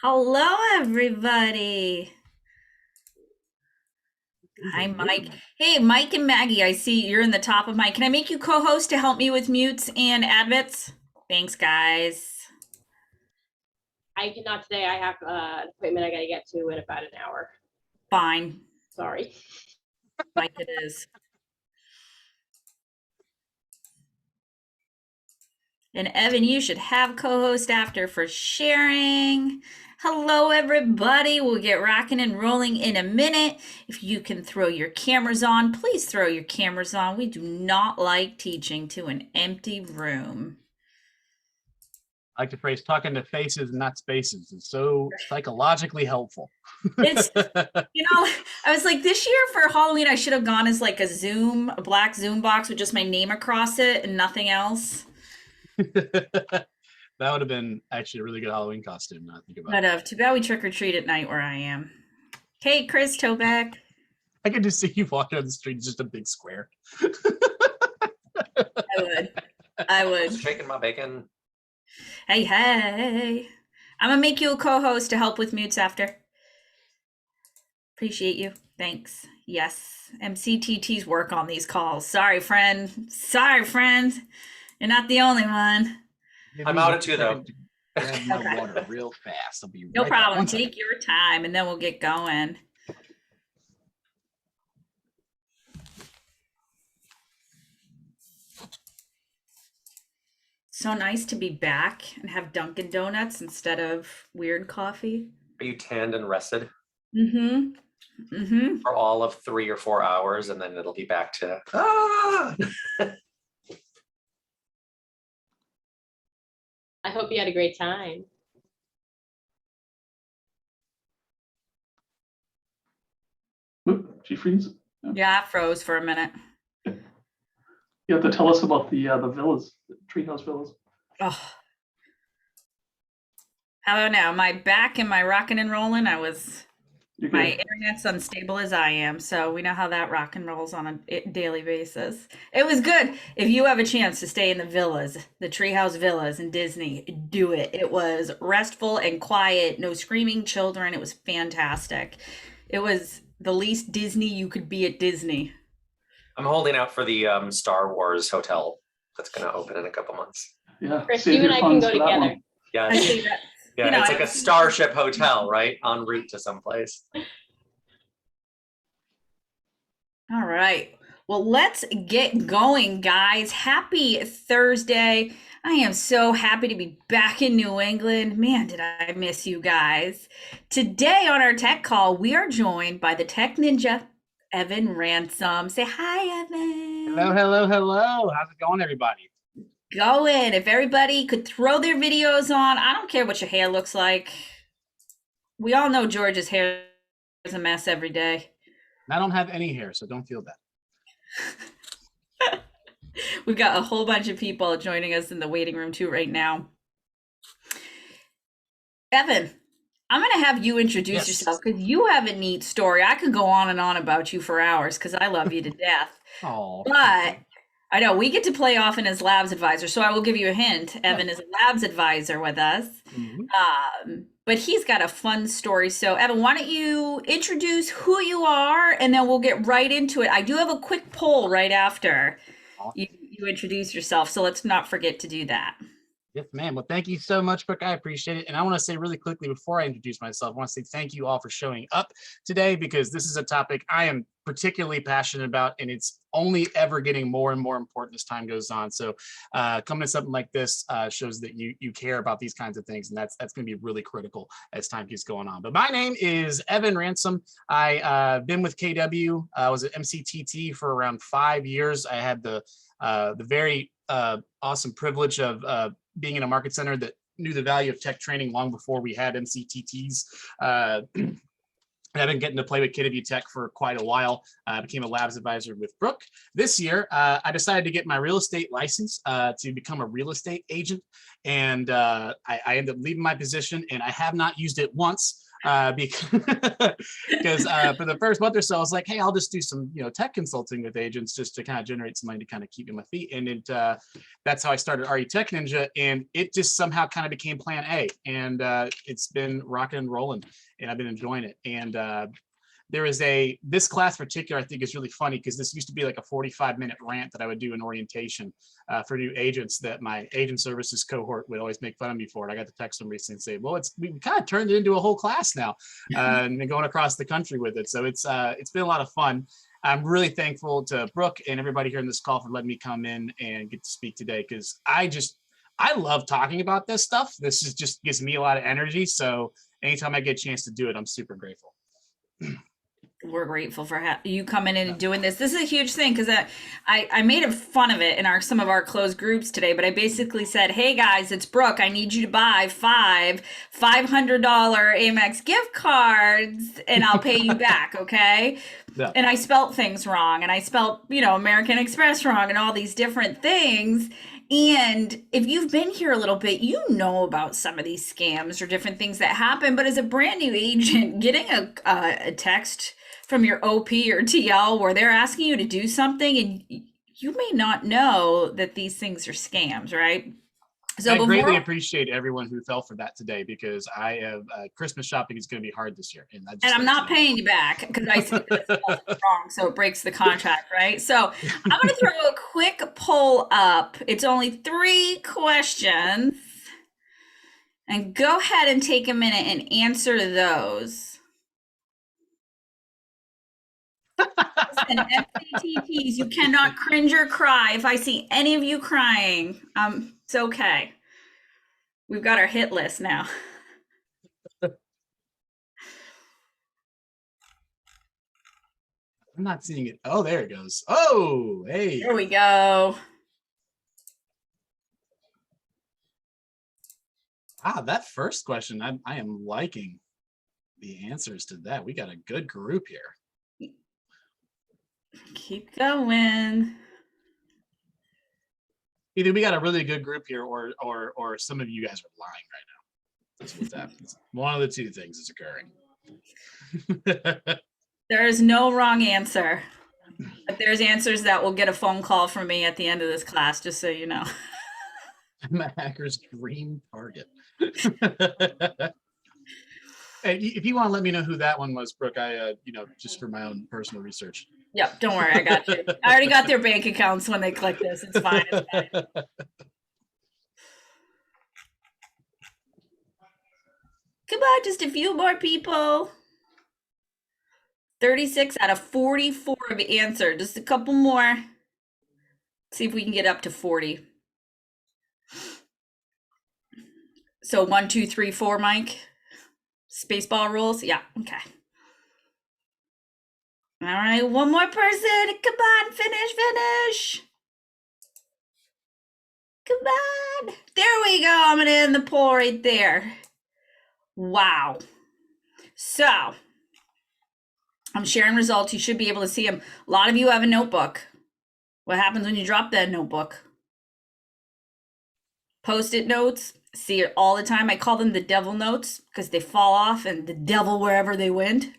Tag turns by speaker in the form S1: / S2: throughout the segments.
S1: Hello, everybody. Hi, Mike. Hey, Mike and Maggie, I see you're in the top of my. Can I make you co-host to help me with mutes and admits? Thanks, guys.
S2: I cannot today. I have an appointment I got to get to in about an hour.
S1: Fine.
S2: Sorry.
S1: Mike it is. And Evan, you should have co-host after for sharing. Hello, everybody. We'll get rocking and rolling in a minute. If you can throw your cameras on, please throw your cameras on. We do not like teaching to an empty room.
S3: I like the phrase talking to faces and not spaces. It's so psychologically helpful.
S1: It's, I was like, this year for Halloween, I should have gone as like a black Zoom box with just my name across it and nothing else.
S3: That would have been actually a really good Halloween costume. Now I think about
S1: But too bad we trick or treat at night where I am. Hey, Chris Toback.
S3: I could just see you walking on the street, it's just a big square.
S1: I would.
S4: Shaking my bacon.
S1: Hey. I'm gonna make you a co-host to help with mutes after. Appreciate you. Thanks. Yes. MCTTs work on these calls. Sorry, friend. You're not the only one.
S4: I'm out at 2 though.
S3: Grab my water real fast. I'll be
S1: No
S3: right
S1: problem.
S3: back.
S1: Take your time and then we'll get going. So nice to be back and have Dunkin' Donuts instead of weird coffee.
S4: Are you tanned and rested
S1: Mm-hmm.
S4: for all of 3 or 4 hours, and then it'll be back to
S2: I hope you had a great time.
S5: Oop, she freeze.
S1: Yeah, I froze for a minute.
S5: You have to tell us about the villas, the treehouse villas.
S1: Oh. How about now? Am I back? Am I rocking and rolling?
S5: You're
S1: My
S5: good.
S1: internet's unstable as I am, so we know how that rock and rolls on a daily basis. It was good. If you have a chance to stay in the villas, the treehouse villas in Disney, do it. It was restful and quiet, no screaming children. It was fantastic. It was the least Disney you could be at Disney.
S4: I'm holding out for the Star Wars hotel that's going to open in a couple months.
S5: Yeah.
S2: Chris,
S5: save
S2: you and
S5: your
S2: I can
S5: funds
S2: go
S5: for that
S2: together.
S5: one.
S4: Yeah,
S1: I think that,
S4: yeah,
S1: you know,
S4: it's like a starship hotel, right? En route to someplace.
S1: all right. Well, let's get going, guys. Happy Thursday. I am so happy to be back in New England. Man, did I miss you guys. Today on our tech call, we are joined by the tech ninja, Evan Ransom. Say hi, Evan.
S3: Hello. How's it going, everybody?
S1: Going. If everybody could throw their videos on, I don't care what your hair looks like. We all know George's hair is a mess every day.
S3: I don't have any hair, so don't feel bad.
S1: We've got a whole bunch of people joining us in the waiting room too right now. Evan, I'm going to have you introduce yourself because you have a neat story. I could go on and on about you for hours because I love you to death.
S3: Oh,
S1: but I know we get to play often as labs advisor, so I will give you a hint. Evan is a labs advisor with us. But he's got a fun story. So Evan, why don't you introduce who you are and then we'll get right into it. I do have a quick poll right after you introduce yourself. So let's not forget to do that.
S3: Yes, ma'am. Well, thank you so much, Brooke. I appreciate it. And I want to say really quickly before I introduce myself, I want to say thank you all for showing up today because this is a topic I am particularly passionate about, and it's only ever getting more and more important as time goes on. So coming to something like this shows that you care about these kinds of things, and that's going to be really critical as time keeps going on. But my name is Evan Ransom. I've been with KW. I was at MCTT for around 5 years. I had the very awesome privilege of being in a market center that knew the value of tech training long before we had MCTTs. I've been getting to play with KW Tech for quite a while. I became a labs advisor with Brooke. This year, I decided to get my real estate license to become a real estate agent. And I ended up leaving my position, and I have not used it once. because for the first month or so, I was like, hey, I'll just do some, tech consulting with agents just to kind of generate some money to kind of keep me on my feet. And that's how I started RE Tech Ninja, and it just somehow kind of became Plan A, and it's been rocking and rolling, and I've been enjoying it. And there is this class in particular, I think is really funny because this used to be like a 45-minute rant that I would do in orientation for new agents that my agent services cohort would always make fun of me for it. I got to text them recently and say, well, we kind of turned it into a whole class now and been going across the country with it. So it's been a lot of fun. I'm really thankful to Brooke and everybody here in this call for letting me come in and get to speak today, because I love talking about this stuff. This just gives me a lot of energy. So anytime I get a chance to do it, I'm super grateful.
S1: We're grateful for you coming in and doing this. This is a huge thing because I made fun of it in some of our closed groups today, but I basically said, hey guys, it's Brooke. I need you to buy $500 Amex gift cards and I'll pay you back, okay? Yeah. And I spelt things wrong, and I spelt, American Express wrong, and all these different things. And if you've been here a little bit, you know about some of these scams or different things that happen. But as a brand new agent, getting a text from your OP or TL where they're asking you to do something and you may not know that these things are scams, right? So
S3: I greatly appreciate everyone who fell for that today, because I have Christmas shopping is going to be hard this year. And
S1: I'm not paying you back because I said that's wrong, so it breaks the contract, right? So I'm going to throw a quick poll up. It's only 3 questions. And go ahead and take a minute and answer those. And FCTTs, you cannot cringe or cry. If I see any of you crying, it's okay. We've got our hit list now.
S3: I'm not seeing it. Oh, there it goes. Oh, hey.
S1: There we go.
S3: That first question, I am liking the answers to that. We got a good group here.
S1: Keep going.
S3: Either we got a really good group here, or some of you guys are lying right now. That's what's happening. One of the 2 things is occurring.
S1: There is no wrong answer, but there's answers that will get a phone call from me at the end of this class, just so you know.
S3: I'm a hacker's dream target. Hey, if you want to let me know who that one was, Brooke, I just for my own personal research.
S1: Yep, don't worry, I got you. I already got their bank accounts when they click this. It's fine. It's fine. Come on, just a few more people. 36 out of 44 have answered. Just a couple more. See if we can get up to 40. So 1, 2, 3, 4, Mike. Spaceball rules. Yeah. Okay. All right. One more person. Come on. Finish. Come on. There we go. I'm going to end the poll right there. Wow. So I'm sharing results. You should be able to see them. A lot of you have a notebook. What happens when you drop that notebook? Post-it notes. See it all the time. I call them the devil notes because they fall off and the devil wherever they went. A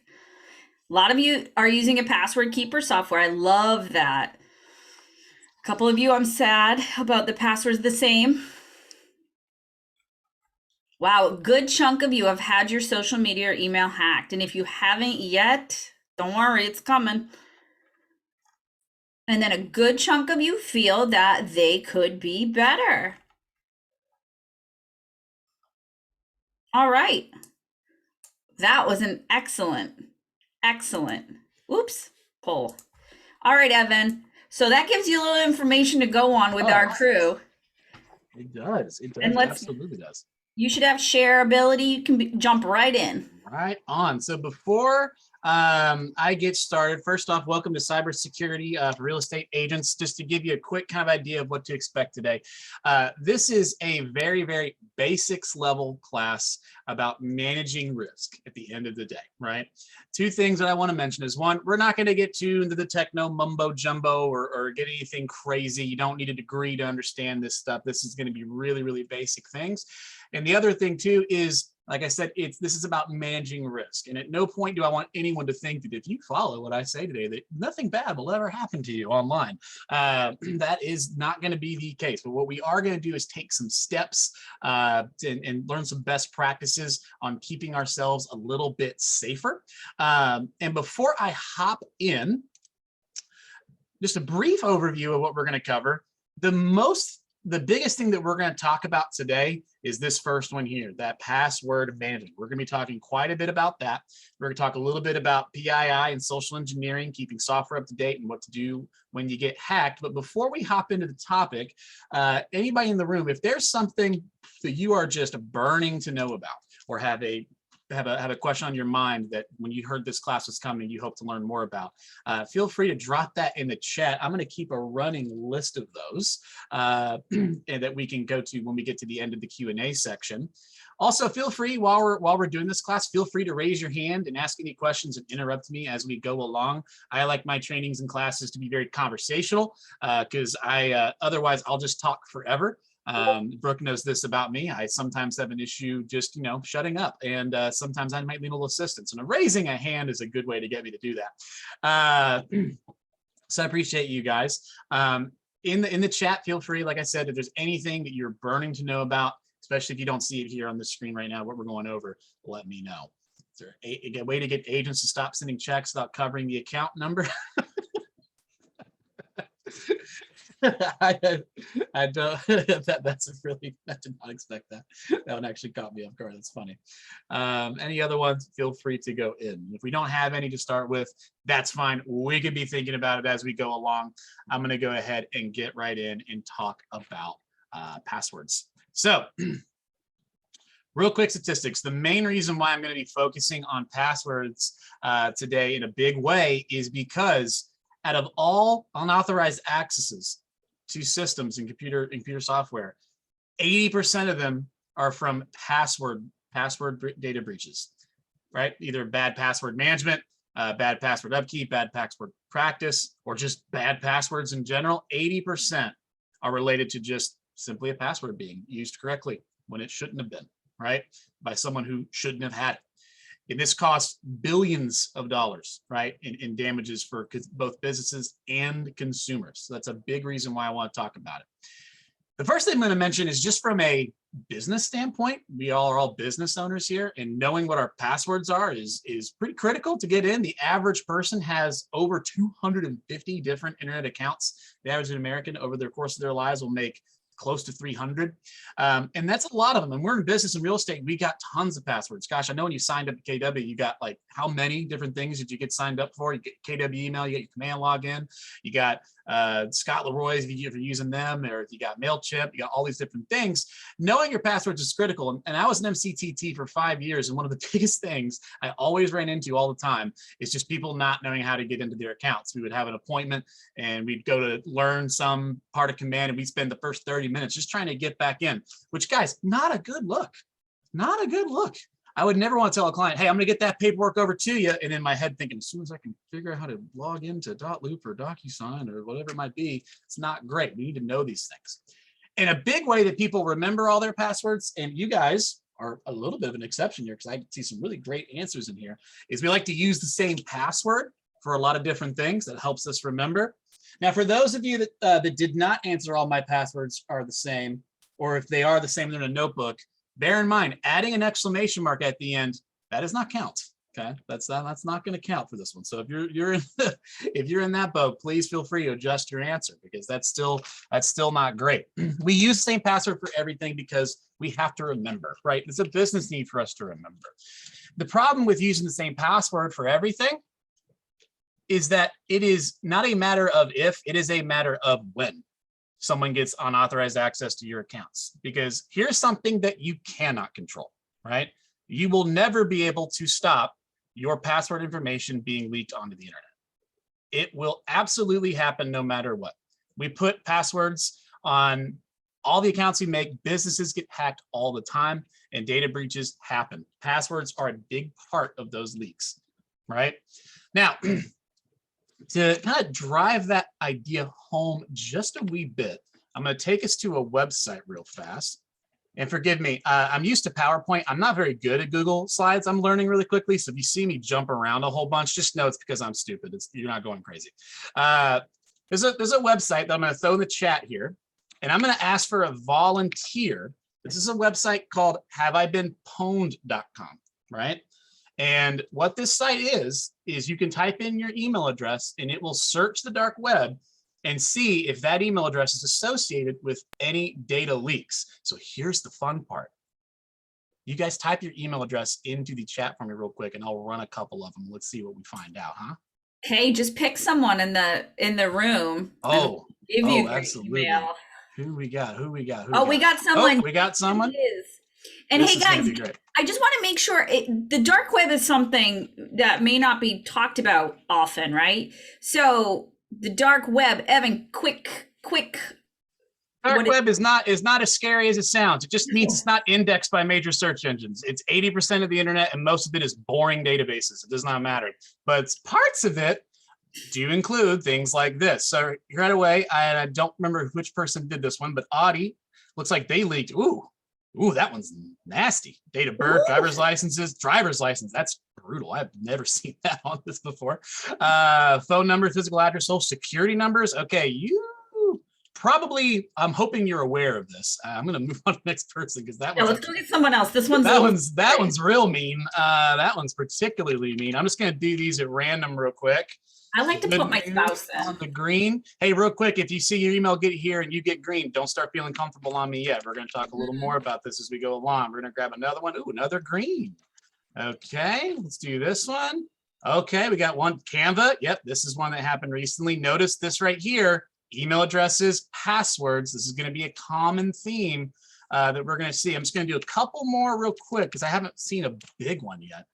S1: lot of you are using a password keeper software. I love that. A couple of you, I'm sad about the passwords the same. Wow, a good chunk of you have had your social media or email hacked. And if you haven't yet, don't worry, it's coming. And then a good chunk of you feel that they could be better. All right. That was an excellent poll. All right, Evan. So that gives you a little information to go on with our crew.
S3: It does.
S1: And
S3: Absolutely does.
S1: You should have shareability. You can jump right in.
S3: Right on. So before I get started, first off, welcome to cybersecurity for real estate agents. Just to give you a quick kind of idea of what to expect today. This is a very, very basics level class about managing risk at the end of the day, right? 2 things that I want to mention is, 1, we're not going to get too into the techno mumbo jumbo or get anything crazy. You don't need a degree to understand this stuff. This is going to be really, really basic things. And the other thing too is, like I said, this is about managing risk. And at no point do I want anyone to think that if you follow what I say today, that nothing bad will ever happen to you online. That is not going to be the case. But what we are going to do is take some steps and learn some best practices on keeping ourselves a little bit safer. And before I hop in, just a brief overview of what we're going to cover. The biggest thing that we're going to talk about today is this first one here, that password management. We're going to be talking quite a bit about that. We're going to talk a little bit about PII and social engineering, keeping software up to date and what to do when you get hacked. But before we hop into the topic, anybody in the room, if there's something that you are just burning to know about or have a question on your mind that when you heard this class was coming, you hope to learn more about, feel free to drop that in the chat. I'm going to keep a running list of those and that we can go to when we get to the end of the Q&A section. Also, feel free while we're doing this class, feel free to raise your hand and ask any questions and interrupt me as we go along. I like my trainings and classes to be very conversational because otherwise I'll just talk forever. Brooke knows this about me. I sometimes have an issue just, shutting up, and sometimes I might need a little assistance, and raising a hand is a good way to get me to do that. So I appreciate you guys. In the chat, feel free, like I said, if there's anything that you're burning to know about, especially if you don't see it here on the screen right now, what we're going over, let me know. Is there a way to get agents to stop sending checks without covering the account number? I don't. That's a really. I did not expect that. That one actually caught me off guard. That's funny. Any other ones? Feel free to go in. If we don't have any to start with, that's fine. We could be thinking about it as we go along. I'm going to go ahead and get right in and talk about passwords. So, real quick statistics. The main reason why I'm going to be focusing on passwords today in a big way is because out of all unauthorized accesses to systems and computer software, 80% of them are from password data breaches, right? Either bad password management, bad password upkeep, bad password practice, or just bad passwords in general. 80% are related to just simply a password being used correctly when it shouldn't have been, right? By someone who shouldn't have had it. And this costs billions of dollars, right, in damages for both businesses and consumers. So that's a big reason why I want to talk about it. The first thing I'm going to mention is just from a business standpoint. We all are all business owners here, and knowing what our passwords are is pretty critical to get in. The average person has over 250 different internet accounts. The average American over the course of their lives will make close to 300. And that's a lot of them. And we're in business and real estate. We got tons of passwords. Gosh, I know when you signed up to KW, you got like how many different things did you get signed up for? You get KW email, you get your command login, you got Scott Leroy's if you're using them, or if you got MailChimp, you got all these different things. Knowing your passwords is critical. And I was an MCTT for 5 years. And one of the biggest things I always ran into all the time is just people not knowing how to get into their accounts. We would have an appointment and we'd go to learn some part of command, and we'd spend the first 30 minutes just trying to get back in, which, guys, not a good look. Not a good look. I would never want to tell a client, hey, I'm going to get that paperwork over to you. And in my head thinking, as soon as I can figure out how to log into .loop or DocuSign or whatever it might be, it's not great. We need to know these things. And a big way that people remember all their passwords, and you guys are a little bit of an exception here because I see some really great answers in here, is we like to use the same password for a lot of different things. That helps us remember. Now, for those of you that did not answer all my passwords are the same, or if they are the same, they're in a notebook, bear in mind, adding an exclamation mark at the end, that does not count. Okay, that's not going to count for this one. So if you're in that boat, please feel free to adjust your answer, because that's still not great. We use the same password for everything because we have to remember, right? It's a business need for us to remember. The problem with using the same password for everything is that it is not a matter of if, it is a matter of when someone gets unauthorized access to your accounts. Because here's something that you cannot control, right? You will never be able to stop your password information being leaked onto the internet. It will absolutely happen no matter what. We put passwords on all the accounts we make. Businesses get hacked all the time, and data breaches happen. Passwords are a big part of those leaks, right? Now, to kind of drive that idea home just a wee bit, I'm going to take us to a website real fast. And forgive me, I'm used to PowerPoint. I'm not very good at Google Slides. I'm learning really quickly. So if you see me jump around a whole bunch, just know it's because I'm stupid. You're not going crazy. There's a website that I'm going to throw in the chat here, and I'm going to ask for a volunteer. This is a website called haveibeenpwned.com, right? And what this site is you can type in your email address and it will search the dark web and see if that email address is associated with any data leaks. So here's the fun part. You guys type your email address into the chat for me real quick and I'll run a couple of them. Let's see what we find out, huh?
S1: Hey, just pick someone in the room.
S3: Oh,
S1: Give you
S3: absolutely.
S1: email.
S3: Who we got?
S1: We got someone.
S3: Oh, we got someone.
S1: It is. And
S3: This
S1: hey
S3: is gonna
S1: guys,
S3: be great.
S1: I just want to make sure the dark web is something that may not be talked about often, right? So the dark web, Evan, quick.
S3: Dark web is not as scary as it sounds. It just means it's not indexed by major search engines. It's 80% of the internet, and most of it is boring databases. It does not matter. But parts of it do include things like this. So right away, I don't remember which person did this one, but Audi looks like they leaked. Ooh, that one's nasty. Date of birth, driver's license. That's brutal. I've never seen that on this before. Phone number, physical address, social security numbers. Okay, you probably, I'm hoping you're aware of this. I'm going to move on to the next person because that one's
S1: let's go get someone else. This one's
S3: that one's real mean. That one's particularly mean. I'm just going to do these at random real quick.
S1: I like to put my spouse in.
S3: The green. Hey, real quick, if you see your email get here and you get green, don't start feeling comfortable on me yet. We're going to talk a little more about this as we go along. We're going to grab another one. Ooh, another green. Okay, let's do this one. Okay, we got one. Canva. Yep, this is one that happened recently. Notice this right here. Email addresses, passwords. This is going to be a common theme that we're going to see. I'm just going to do a couple more real quick because I haven't seen a big one yet.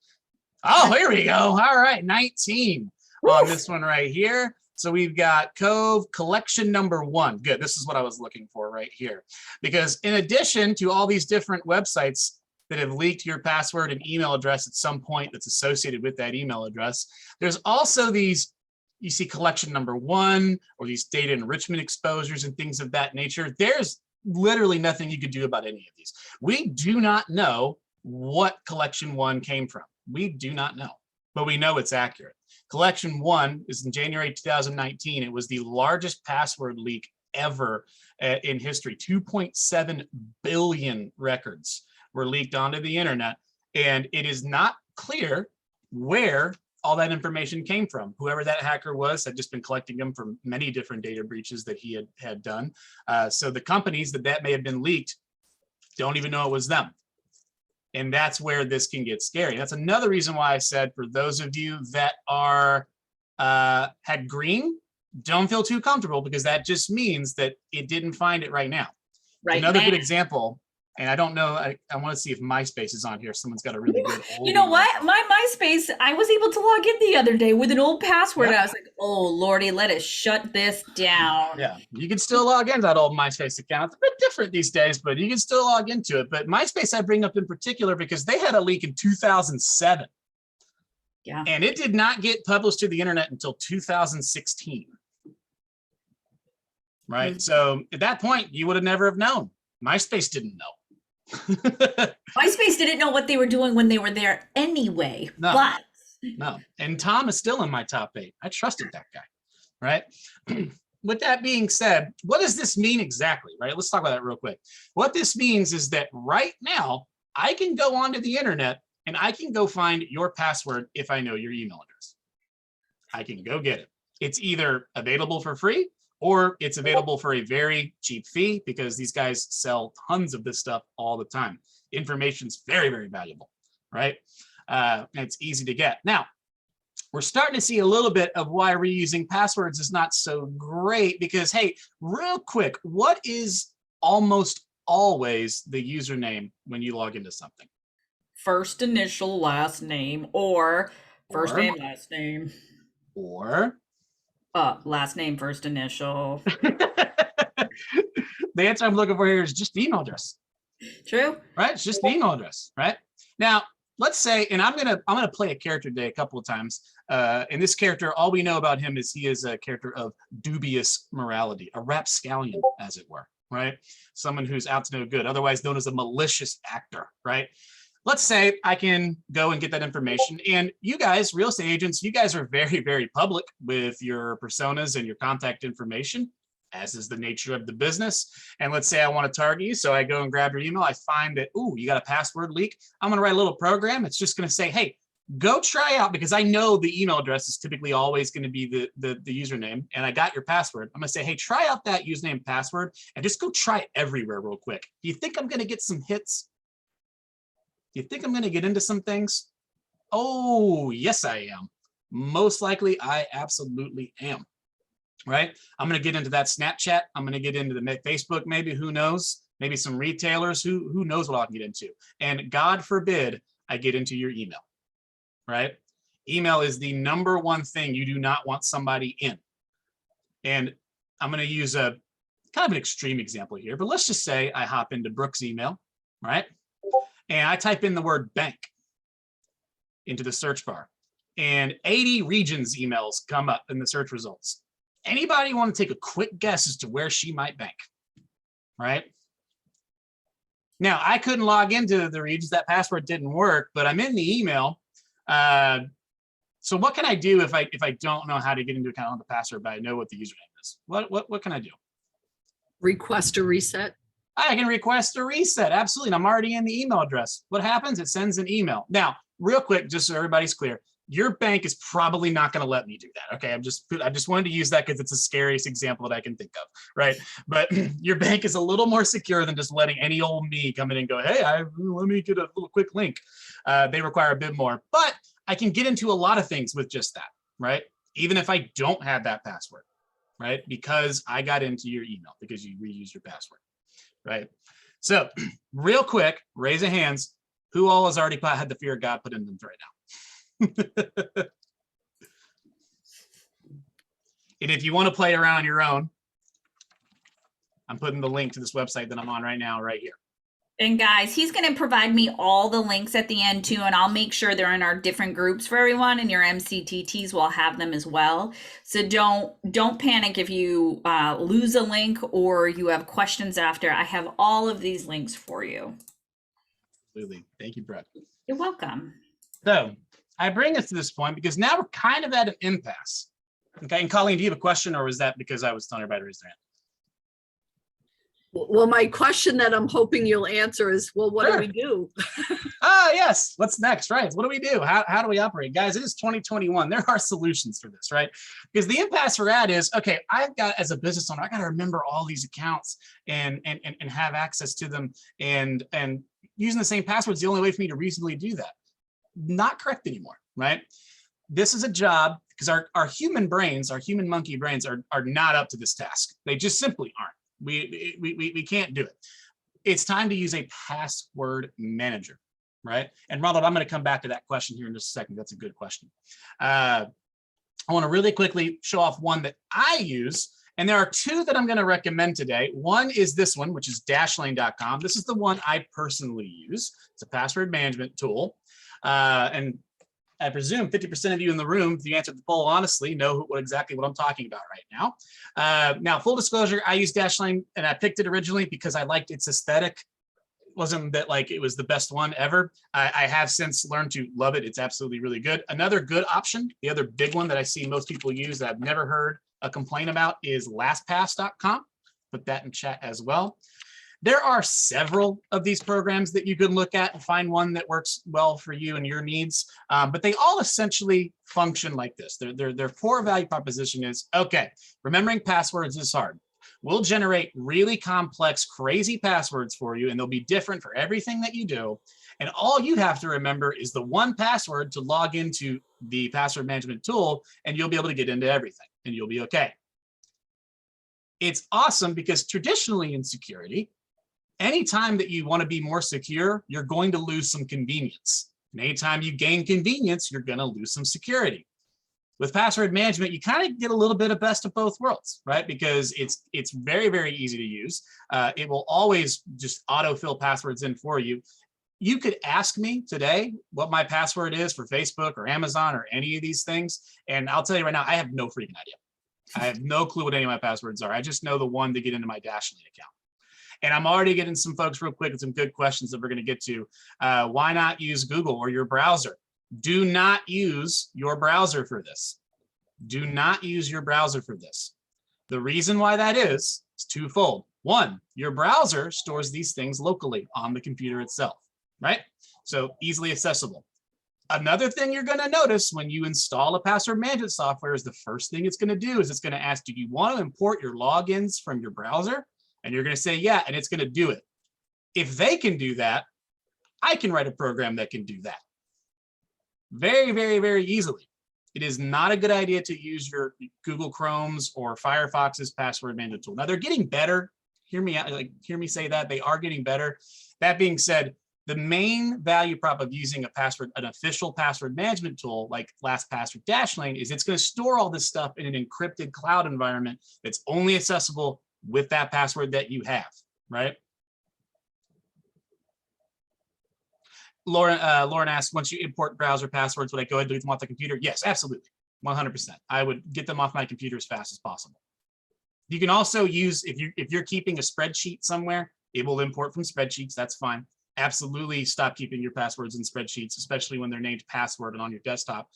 S3: Oh, here we go. All right, 19 on this one right here. So we've got Cove collection number 1. Good. This is what I was looking for right here. Because in addition to all these different websites that have leaked your password and email address at some point that's associated with that email address, there's also these, you see collection number 1 or these data enrichment exposures and things of that nature. There's literally nothing you could do about any of these. We do not know what collection 1 came from. We do not know, but we know it's accurate. Collection 1 is in January 2019. It was the largest password leak ever in history. 2.7 billion records were leaked onto the internet, and it is not clear where all that information came from. Whoever that hacker was had just been collecting them from many different data breaches that he had done. So the companies that may have been leaked don't even know it was them. And that's where this can get scary. That's another reason why I said for those of you that are had green, don't feel too comfortable because that just means that it didn't find it right now.
S1: Right.
S3: Another good example, and I don't know, I want to see if MySpace is on here. Someone's got a really good old.
S1: You know what? My MySpace, I was able to log in the other day with an old password. Yep. And I was like, oh, Lordy, let us shut this down.
S3: Yeah, you can still log into that old MySpace account. It's a bit different these days, but you can still log into it. But MySpace I bring up in particular because they had a leak in 2007.
S1: Yeah.
S3: And it did not get published to the internet until 2016. Right? Mm-hmm. So at that point, you would have never have known. MySpace didn't know.
S1: MySpace didn't know what they were doing when they were there anyway.
S3: No. And Tom is still in my top 8. I trusted that guy, right? With that being said, what does this mean exactly, right? Let's talk about that real quick. What this means is that right now, I can go onto the internet and I can go find your password if I know your email address. I can go get it. It's either available for free or it's available for a very cheap fee because these guys sell tons of this stuff all the time. Information's very, very valuable, right? And it's easy to get. Now, we're starting to see a little bit of why reusing passwords is not so great because, hey, real quick, what is almost always the username when you log into something?
S1: First initial, last name, or first name, last name.
S3: Or?
S1: Last name, first initial.
S3: The answer I'm looking for here is just the email address.
S1: True.
S3: Right? It's just the email address, right? Now, let's say, and I'm gonna play a character today a couple of times. And this character, all we know about him is he is a character of dubious morality, a rapscallion, as it were. right? Someone who's out to no good, otherwise known as a malicious actor, right? Let's say I can go and get that information. And you guys, real estate agents, you guys are very, very public with your personas and your contact information, as is the nature of the business. And let's say I want to target you. So I go and grab your email. I find that, ooh, you got a password leak. I'm going to write a little program. It's just going to say, hey, go try out, because I know the email address is typically always going to be the username, and I got your password. I'm going to say, hey, try out that username and password and just go try it everywhere real quick. Do you think I'm going to get some hits? Do you think I'm going to get into some things? Oh, yes, I am. Most likely, I absolutely am. Right? I'm going to get into that Snapchat. I'm going to get into the Facebook, maybe, who knows? Maybe some retailers, who knows what I can get into. And God forbid I get into your email. Right? Email is the number one thing you do not want somebody in. And I'm going to use a kind of an extreme example here, but let's just say I hop into Brooke's email, right? And I type in the word bank into the search bar, and 80 regions emails come up in the search results. Anybody want to take a quick guess as to where she might bank, right? Now, I couldn't log into the regions. That password didn't work, but I'm in the email. So what can I do if I don't know how to get into account on the password, but I know what the username is? What can I do?
S6: Request a reset.
S3: I can request a reset. Absolutely. And I'm already in the email address. What happens? It sends an email. Now, real quick, just so everybody's clear, your bank is probably not going to let me do that. Okay. I just wanted to use that because it's the scariest example that I can think of. Right. But your bank is a little more secure than just letting any old me come in and go, hey, let me get a little quick link. They require a bit more, but I can get into a lot of things with just that. Right. Even if I don't have that password. Right. Because I got into your email because you reused your password. Right. So real quick, raise of hands. Who all has already had the fear of God put in them right now? And if you want to play around on your own, I'm putting the link to this website that I'm on right now, right here.
S1: And guys, he's going to provide me all the links at the end too, and I'll make sure they're in our different groups for everyone, and your MCTTs will have them as well. So don't panic if you lose a link or you have questions after. I have all of these links for you.
S3: Absolutely. Thank you, Brett.
S1: You're welcome.
S3: So I bring us to this point because now we're kind of at an impasse. Okay, and Colleen, do you have a question, or was that because I was telling everybody to raise their hand?
S6: Well, my question that I'm hoping you'll answer is, well, what do we do?
S3: Yes. What's next? Right. What do we do? How do we operate? Guys, it is 2021. There are solutions for this, right? Because the impasse we're at is, okay, I've got, as a business owner, I got to remember all these accounts and have access to them, and using the same password is the only way for me to reasonably do that. Not correct anymore, right? This is a job because our human brains, our human monkey brains are not up to this task. They just simply aren't. We can't do it. It's time to use a password manager, right? And Ronald, I'm going to come back to that question here in just a second. That's a good question. I want to really quickly show off one that I use, and there are two that I'm going to recommend today. One is this one, which is dashlane.com. This is the one I personally use. It's a password management tool, and I presume 50% of you in the room, if you answered the poll honestly, know exactly what I'm talking about right now. Now, full disclosure, I use Dashlane, and I picked it originally because I liked its aesthetic. It wasn't that like it was the best one ever. I have since learned to love it. It's absolutely really good. Another good option, the other big one that I see most people use that I've never heard a complaint about, is LastPass.com. Put that in chat as well. There are several of these programs that you can look at and find one that works well for you and your needs, but they all essentially function like this. Their core value proposition is, okay, remembering passwords is hard. We'll generate really complex, crazy passwords for you, and they'll be different for everything that you do. And all you have to remember is the one password to log into the password management tool, and you'll be able to get into everything, and you'll be okay. It's awesome because traditionally in security, anytime that you want to be more secure, you're going to lose some convenience. And anytime you gain convenience, you're going to lose some security. With password management, you kind of get a little bit of best of both worlds, right? Because it's very, very easy to use. It will always just autofill passwords in for you. You could ask me today what my password is for Facebook or Amazon or any of these things, and I'll tell you right now, I have no freaking idea. I have no clue what any of my passwords are. I just know the one to get into my Dashlane account. And I'm already getting some folks real quick with some good questions that we're going to get to. Why not use Google or your browser? Do not use your browser for this. Do not use your browser for this. The reason why that is twofold. One, your browser stores these things locally on the computer itself, right? So easily accessible. Another thing you're going to notice when you install a password management software is the first thing it's going to do is it's going to ask, do you want to import your logins from your browser? And you're going to say, yeah, and it's going to do it. If they can do that, I can write a program that can do that. Very, very, very easily. It is not a good idea to use your Google Chrome's or Firefox's password management tool. Now they're getting better. Hear me say that they are getting better. That being said, the main value prop of using an official password management tool like LastPass or Dashlane is it's going to store all this stuff in an encrypted cloud environment that's only accessible with that password that you have, right? Lauren asked, once you import browser passwords, would I go ahead and delete them off the computer? Yes, absolutely, 100%. I would get them off my computer as fast as possible. You can also use, if you're keeping a spreadsheet somewhere, it will import from spreadsheets, that's fine. Absolutely stop keeping your passwords in spreadsheets, especially when they're named password and on your desktop.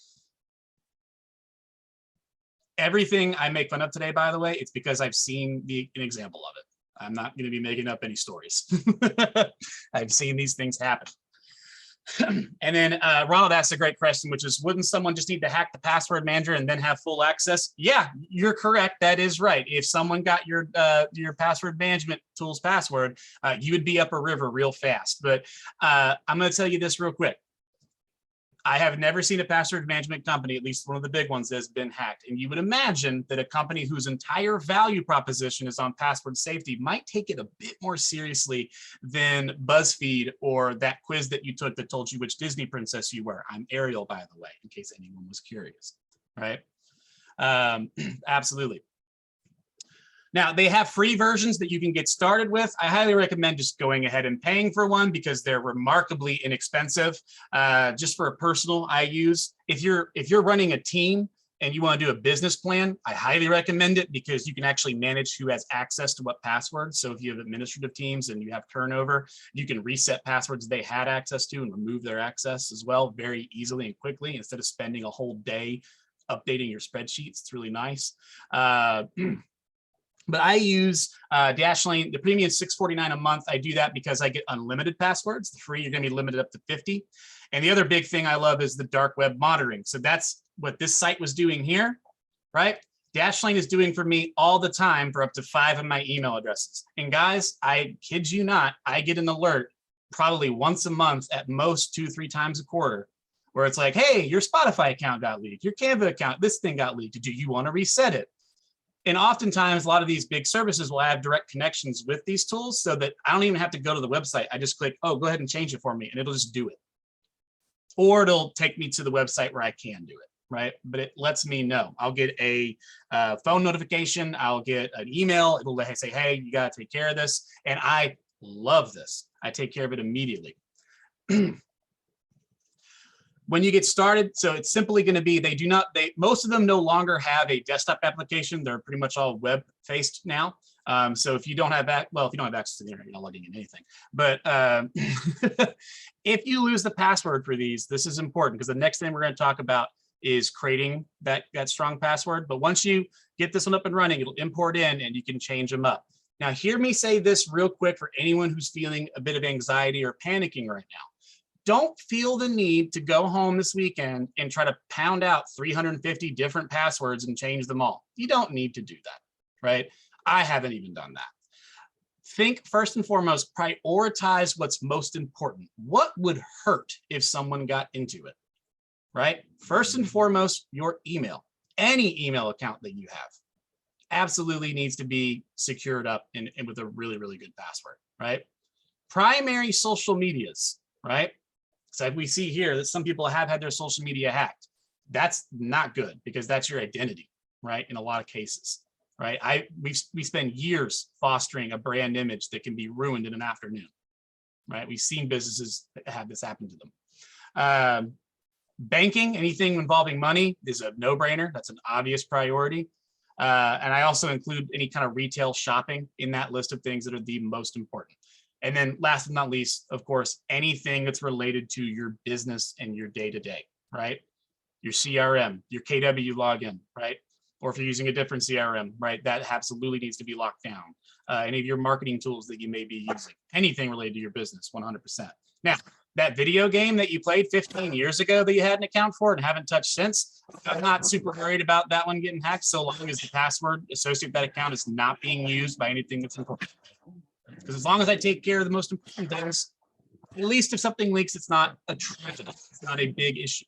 S3: Everything I make fun of today, by the way, it's because I've seen an example of it. I'm not going to be making up any stories. I've seen these things happen. And then Ronald asked a great question, which is, wouldn't someone just need to hack the password manager and then have full access? Yeah, you're correct. That is right. If someone got your password management tool's password, you would be up a river real fast. But I'm going to tell you this real quick. I have never seen a password management company, at least one of the big ones, that has been hacked. And you would imagine that a company whose entire value proposition is on password safety might take it a bit more seriously than BuzzFeed or that quiz that you took that told you which Disney princess you were. I'm Ariel, by the way, in case anyone was curious, right? Absolutely. Now, they have free versions that you can get started with. I highly recommend just going ahead and paying for one because they're remarkably inexpensive. Just for a personal I use. If you're running a team and you want to do a business plan, I highly recommend it because you can actually manage who has access to what passwords. So if you have administrative teams and you have turnover, you can reset passwords they had access to and remove their access as well very easily and quickly instead of spending a whole day updating your spreadsheets. It's really nice. But I use Dashlane. The premium is $6.49 a month. I do that because I get unlimited passwords. The free, you're going to be limited up to 50. And the other big thing I love is the dark web monitoring. So that's what this site was doing here, right? Dashlane is doing for me all the time for up to 5 of my email addresses. And guys, I kid you not, I get an alert probably once a month, at most 2-3 times a quarter, where it's like, hey, your Spotify account got leaked, your Canva account, this thing got leaked. Do you want to reset it? And oftentimes, a lot of these big services will have direct connections with these tools so that I don't even have to go to the website. I just click, oh, go ahead and change it for me, and it'll just do it. Or it'll take me to the website where I can do it, right? But it lets me know. I'll get a phone notification. I'll get an email. It'll say, hey, you got to take care of this. And I love this. I take care of it immediately. When you get started, so it's simply going to be, most of them no longer have a desktop application. They're pretty much all web-faced now. So if you don't have that, well, if you don't have access to the internet, you're not logging in anything. But if you lose the password for these, this is important because the next thing we're going to talk about is creating that strong password. But once you get this one up and running, it'll import in and you can change them up. Now, hear me say this real quick for anyone who's feeling a bit of anxiety or panicking right now. Don't feel the need to go home this weekend and try to pound out 350 different passwords and change them all. You don't need to do that, right? I haven't even done that. Think first and foremost, prioritize what's most important. What would hurt if someone got into it, right? First and foremost, your email. Any email account that you have absolutely needs to be secured up and with a really, really good password, right? Primary social medias, right? So we see here that some people have had their social media hacked. That's not good because that's your identity, right? In a lot of cases, right? We spend years fostering a brand image that can be ruined in an afternoon, right? We've seen businesses that have this happen to them. Banking, anything involving money is a no-brainer. That's an obvious priority. And I also include any kind of retail shopping in that list of things that are the most important. And then last but not least, of course, anything that's related to your business and your day-to-day, right? Your CRM, your KW login, right? Or if you're using a different CRM, right? That absolutely needs to be locked down. Any of your marketing tools that you may be using, anything related to your business, 100%. Now, that video game that you played 15 years ago that you had an account for and haven't touched since, I'm not super worried about that one getting hacked so long as the password associated with that account is not being used by anything that's important. Because as long as I take care of the most important things, at least if something leaks, it's not a tragedy. It's not a big issue.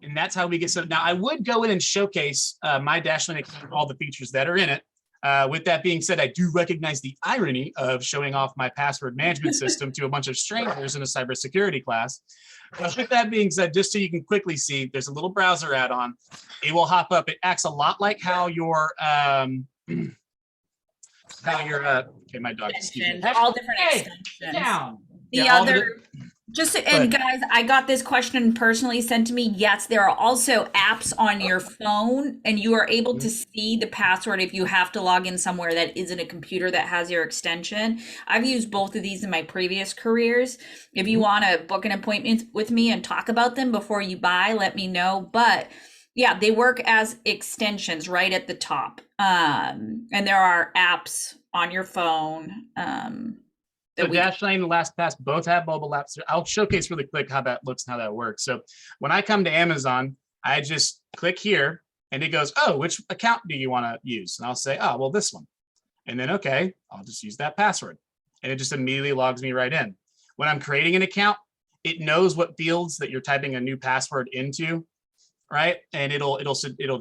S3: And that's how we get started. Now, I would go in and showcase my Dashlane account, all the features that are in it. With that being said, I do recognize the irony of showing off my password management system to a bunch of strangers in a cybersecurity class. But with that being said, just so you can quickly see, there's a little browser add-on. It will hop up. It acts a lot like how your okay, my dog just
S1: all different extensions.
S3: down.
S1: The
S3: Yeah, all
S1: other, just, and guys, I got this question personally sent to me. Yes, there are also apps on your phone, and you are able to see the password if you have to log in somewhere that isn't a computer that has your extension. I've used both of these in my previous careers. If you want to book an appointment with me and talk about them before you buy, let me know. But yeah, they work as extensions right at the top. And there are apps on your phone.
S3: So Dashlane and LastPass both have mobile apps. I'll showcase really quick how that looks and how that works. So when I come to Amazon, I just click here and it goes, oh, which account do you want to use? And I'll say, oh, well, this one. And then, okay, I'll just use that password. And it just immediately logs me right in. When I'm creating an account, it knows what fields that you're typing a new password into, right? And it'll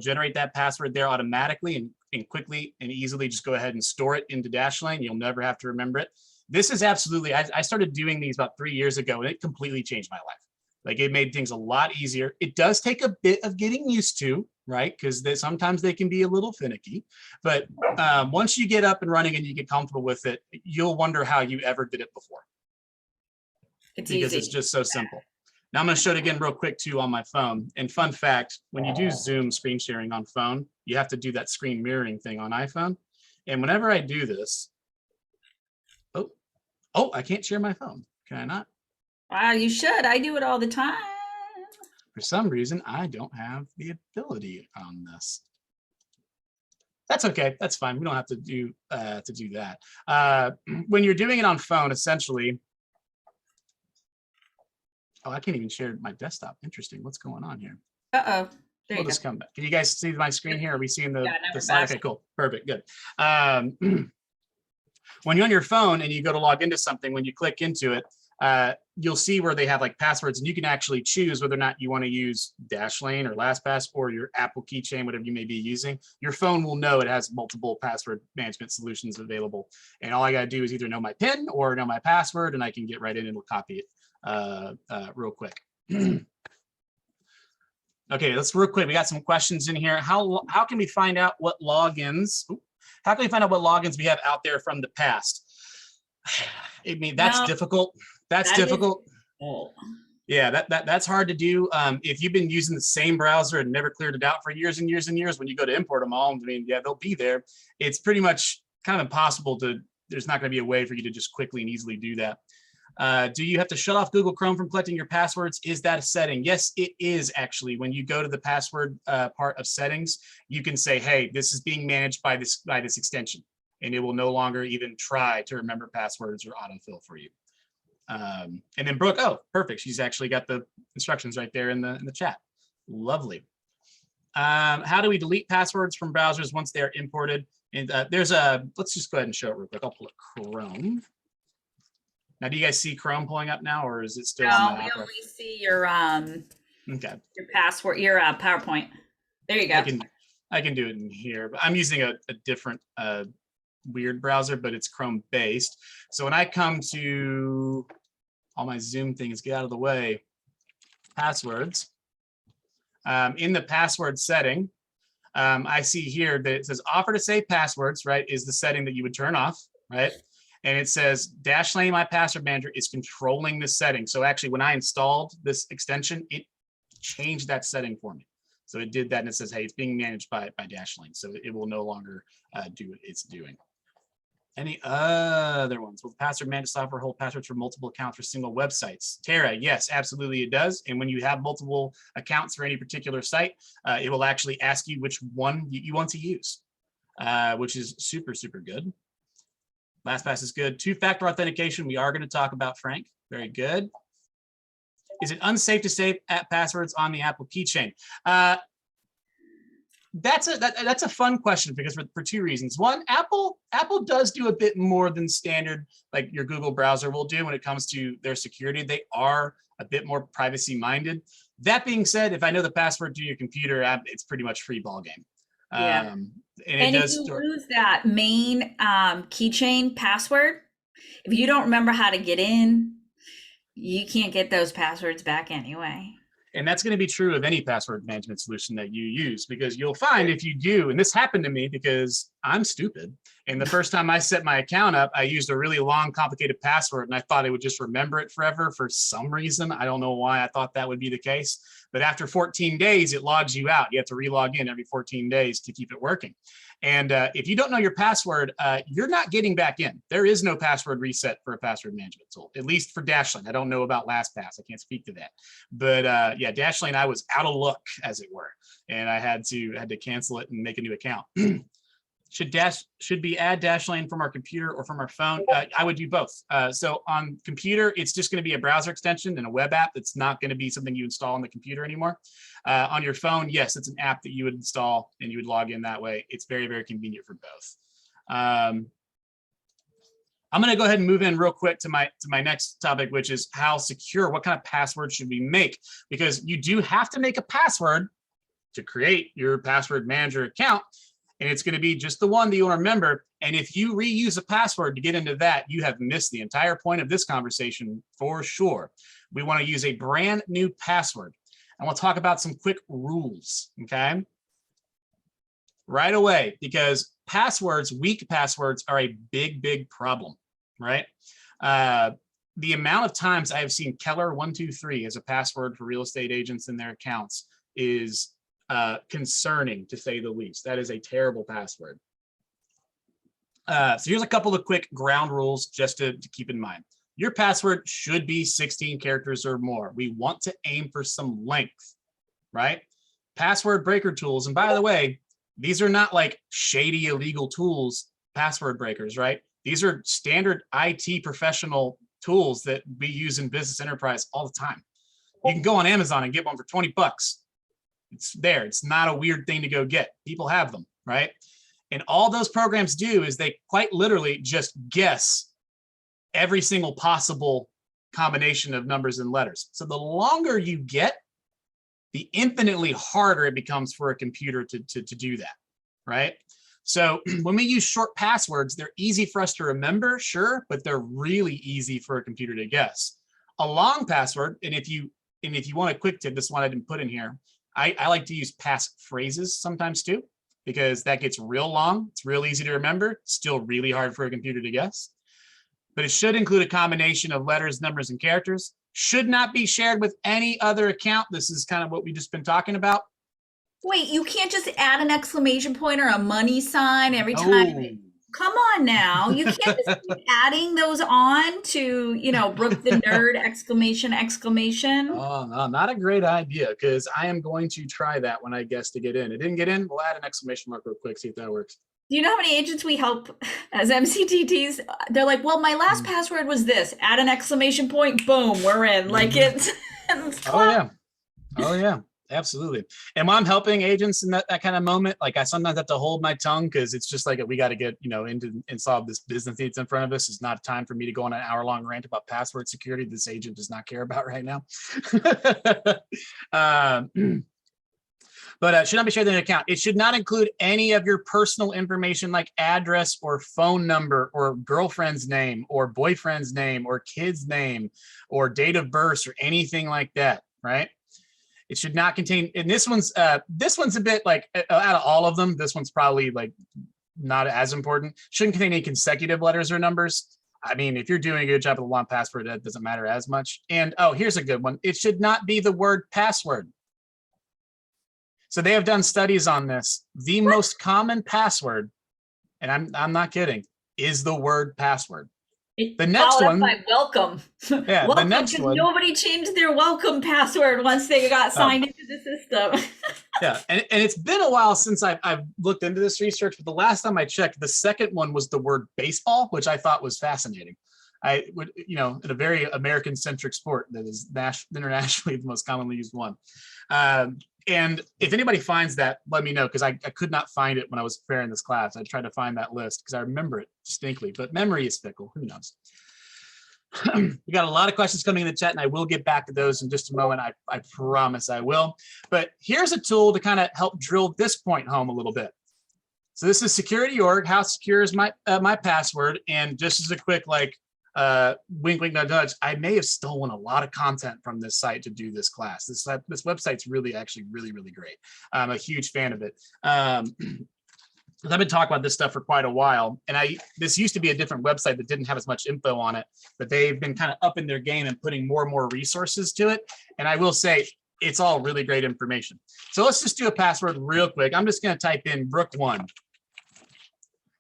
S3: generate that password there automatically and quickly and easily just go ahead and store it into Dashlane. You'll never have to remember it. This is absolutely, I started doing these about 3 years ago and it completely changed my life. Like it made things a lot easier. It does take a bit of getting used to, right? Because sometimes they can be a little finicky, but once you get up and running and you get comfortable with it, you'll wonder how you ever did it before.
S1: It's
S3: because
S1: easy.
S3: it's just so simple. Now I'm going to show it again real quick too on my phone. And fun fact, when you do Zoom screen sharing on phone, you have to do that screen mirroring thing on iPhone. And whenever I do this, oh, I can't share my phone. Can I not?
S1: Wow, you should. I do it all the time.
S3: For some reason, I don't have the ability on this. That's okay. That's fine. We don't have to do that. When you're doing it on phone, essentially. Oh, I can't even share my desktop. Interesting. What's going on here?
S1: Uh-oh. There
S3: We'll
S1: you
S3: just
S1: go.
S3: come back. Can you guys see my screen here? Are we seeing the
S1: we're
S3: slide?
S1: back.
S3: Okay, cool. Perfect. Good. When you're on your phone and you go to log into something, when you click into it, you'll see where they have like passwords, and you can actually choose whether or not you want to use Dashlane or LastPass or your Apple keychain, whatever you may be using. Your phone will know it has multiple password management solutions available. And all I got to do is either know my PIN or know my password, and I can get right in and we'll copy it real quick. Okay, let's real quick. We got some questions in here. How can we find out what logins? How can we find out what logins we have out there from the past? I mean, that's difficult. That's difficult. Yeah, that's hard to do. If you've been using the same browser and never cleared it out for years and years and years, when you go to import them all, I mean, yeah, they'll be there. It's pretty much kind of impossible there's not going to be a way for you to just quickly and easily do that. Do you have to shut off Google Chrome from collecting your passwords? Is that a setting? Yes, it is actually. When you go to the password part of settings, you can say, hey, this is being managed by this extension, and it will no longer even try to remember passwords or autofill for you. And then Brooke, oh, perfect. She's actually got the instructions right there in the chat. Lovely. How do we delete passwords from browsers once they're imported? And let's just go ahead and show it real quick. I'll pull up Chrome. Now, do you guys see Chrome pulling up now, or is it still on the
S1: we
S3: Opera?
S1: only see your
S3: Okay.
S1: your password, your PowerPoint. There you go.
S3: I can do it in here, but I'm using a different weird browser, but it's Chrome based. So when I come to all my Zoom things, get out of the way, passwords. In the password setting, I see here that it says offer to save passwords, right, is the setting that you would turn off, right? And it says Dashlane, my password manager, is controlling this setting. So actually, when I installed this extension, it changed that setting for me. So it did that, and it says, hey, it's being managed by Dashlane. So it will no longer do what it's doing. Any other ones? Will the password managed software hold passwords for multiple accounts for single websites? Tara, yes, absolutely it does. And when you have multiple accounts for any particular site, it will actually ask you which one you want to use, which is super, super good. LastPass is good. Two-factor authentication, we are going to talk about, Frank. Very good. Is it unsafe to save app passwords on the Apple keychain? That's a fun question because for two reasons. One, Apple does do a bit more than standard, like your Google browser will do when it comes to their security. They are a bit more privacy minded. That being said, if I know the password to your computer app, it's pretty much free ball game.
S1: Yeah.
S3: And
S1: if you lose that main keychain password, if you don't remember how to get in, you can't get those passwords back anyway.
S3: And that's going to be true of any password management solution that you use, because you'll find if you do, and this happened to me because I'm stupid. And the first time I set my account up, I used a really long, complicated password, and I thought it would just remember it forever for some reason. I don't know why I thought that would be the case. But after 14 days, it logs you out. You have to re-log in every 14 days to keep it working. And if you don't know your password, you're not getting back in. There is no password reset for a password management tool, at least for Dashlane. I don't know about LastPass. I can't speak to that. But yeah, Dashlane, I was out of luck, as it were, and I had to cancel it and make a new account. Should we add Dashlane from our computer or from our phone? I would do both. So on computer, it's just going to be a browser extension and a web app. It's not going to be something you install on the computer anymore. On your phone, yes, it's an app that you would install and you would log in that way. It's very, very convenient for both. I'm going to go ahead and move in real quick to my next topic, which is how secure. What kind of password should we make? Because you do have to make a password to create your password manager account. And it's going to be just the one that you want to remember. And if you reuse a password to get into that, you have missed the entire point of this conversation for sure. We want to use a brand new password. And we'll talk about some quick rules, okay? Right away, because passwords, weak passwords are a big, big problem, right? The amount of times I have seen Keller123 as a password for real estate agents in their accounts is concerning, to say the least. That is a terrible password. So here's a couple of quick ground rules just to keep in mind. Your password should be 16 characters or more. We want to aim for some length, right? Password breaker tools, and by the way, these are not like shady illegal tools, password breakers, right? These are standard IT professional tools that we use in business enterprise all the time. You can go on Amazon and get one for 20 bucks. It's there. It's not a weird thing to go get. People have them, right? And all those programs do is they quite literally just guess every single possible combination of numbers and letters. So the longer you get, the infinitely harder it becomes for a computer to do that, right? So when we use short passwords, they're easy for us to remember, sure, but they're really easy for a computer to guess. A long password, and if you want a quick tip, this one I didn't put in here, I like to use passphrases sometimes too, because that gets real long. It's real easy to remember, still really hard for a computer to guess. But it should include a combination of letters, numbers, and characters. Should not be shared with any other account. This is kind of what we've just been talking about.
S1: Wait, you can't just add an exclamation point or a money sign every time. Come on now. You can't just keep adding those on to, Brooke the Nerd, exclamation.
S3: Oh, no, not a great idea, because I am going to try that when I guess to get in. It didn't get in. We'll add an exclamation mark real quick, see if that works.
S1: Do you know how many agents we help as MCTTs? They're like, well, my last password was this. Add an exclamation point. Boom, we're in. Like it's Oh, yeah. Absolutely. And when I'm helping agents in that kind of moment, like I sometimes have to hold my tongue because it's just like we got to get, into and solve this business needs in front of us. It's not time for me to go on an hour-long rant about password security this agent does not care about right now. But should not be shared in an account. It should not include any of your personal information like address or phone number or girlfriend's name or boyfriend's name or kid's name or date of birth or anything like that, right? It should not contain, and this one's a bit like, out of all of them, this one's probably like not as important. Shouldn't contain any consecutive letters or numbers. I mean, if you're doing a good job with a long password, that doesn't matter as much. And oh, here's a good one. It should not be the word password.
S3: So they have done studies on this. The most common password, and I'm not kidding, is the word password. The next
S1: Followed
S3: one,
S1: by welcome.
S3: yeah, the
S1: Welcome,
S3: next
S1: because
S3: one,
S1: nobody changed their welcome password once they got signed into the system.
S3: yeah, and it's been a while since I've looked into this research, but the last time I checked, the second one was the word baseball, which I thought was fascinating. I would, in a very American-centric sport that is internationally the most commonly used one. And if anybody finds that, let me know, because I could not find it when I was preparing this class. I tried to find that list because I remember it distinctly, but memory is fickle. Who knows? We got a lot of questions coming in the chat, and I will get back to those in just a moment. I promise I will. But here's a tool to kind of help drill this point home a little bit. So this is Securityorg. How secure is my password? And just as a quick wink, wink, nudge, nudge, I may have stolen a lot of content from this site to do this class. This website's really great. I'm a huge fan of it. I've been talking about this stuff for quite a while, and this used to be a different website that didn't have as much info on it, but they've been kind of upping their game and putting more and more resources to it. And I will say it's all really great information. So let's just do a password real quick. I'm just going to type in Brook1.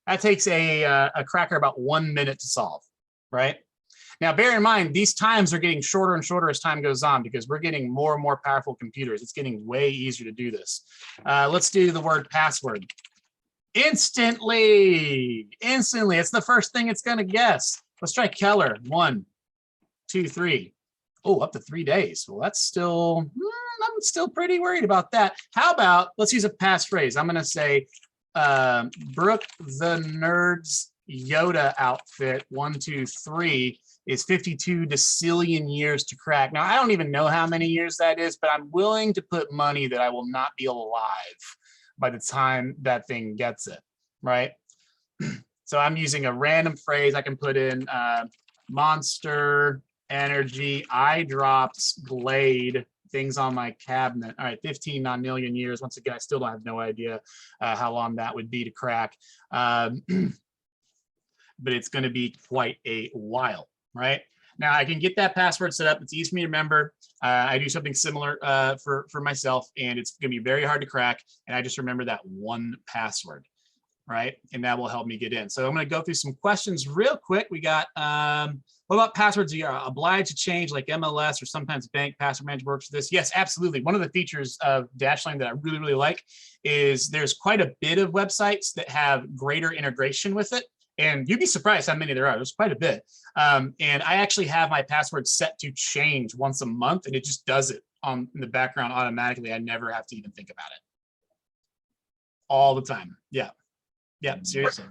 S3: That takes a cracker about 1 minute to solve, right? Now, bear in mind, these times are getting shorter and shorter as time goes on because we're getting more and more powerful computers. It's getting way easier to do this. Let's do the word password. Instantly, it's the first thing it's going to guess. Let's try Keller. 1, 2, 3. Oh, up to 3 days. Well, that's still, I'm still pretty worried about that. How about, let's use a passphrase. I'm going to say, Brooke the Nerd's Yoda outfit, 1, 2, 3, is 52 decillion years to crack. Now, I don't even know how many years that is, but I'm willing to put money that I will not be alive by the time that thing gets it, right? So I'm using a random phrase. I can put in Monster Energy, eye drops, Blade, things on my cabinet. All right, 15 non-million years. Once again, I still have no idea how long that would be to crack. But it's going to be quite a while, right? Now I can get that password set up. It's easy for me to remember. I do something similar for myself, and it's going to be very hard to crack. And I just remember that one password, right? And that will help me get in. So I'm going to go through some questions real quick. We got, what about passwords you are obliged to change, like MLS or sometimes bank password manager works for this? Yes, absolutely. One of the features of Dashlane that I really like is there's quite a bit of websites that have greater integration with it. And you'd be surprised how many there are. There's quite a bit. And I actually have my password set to change once a month, and it just does it in the background automatically. I never have to even think about it. All the time. Yeah, seriously.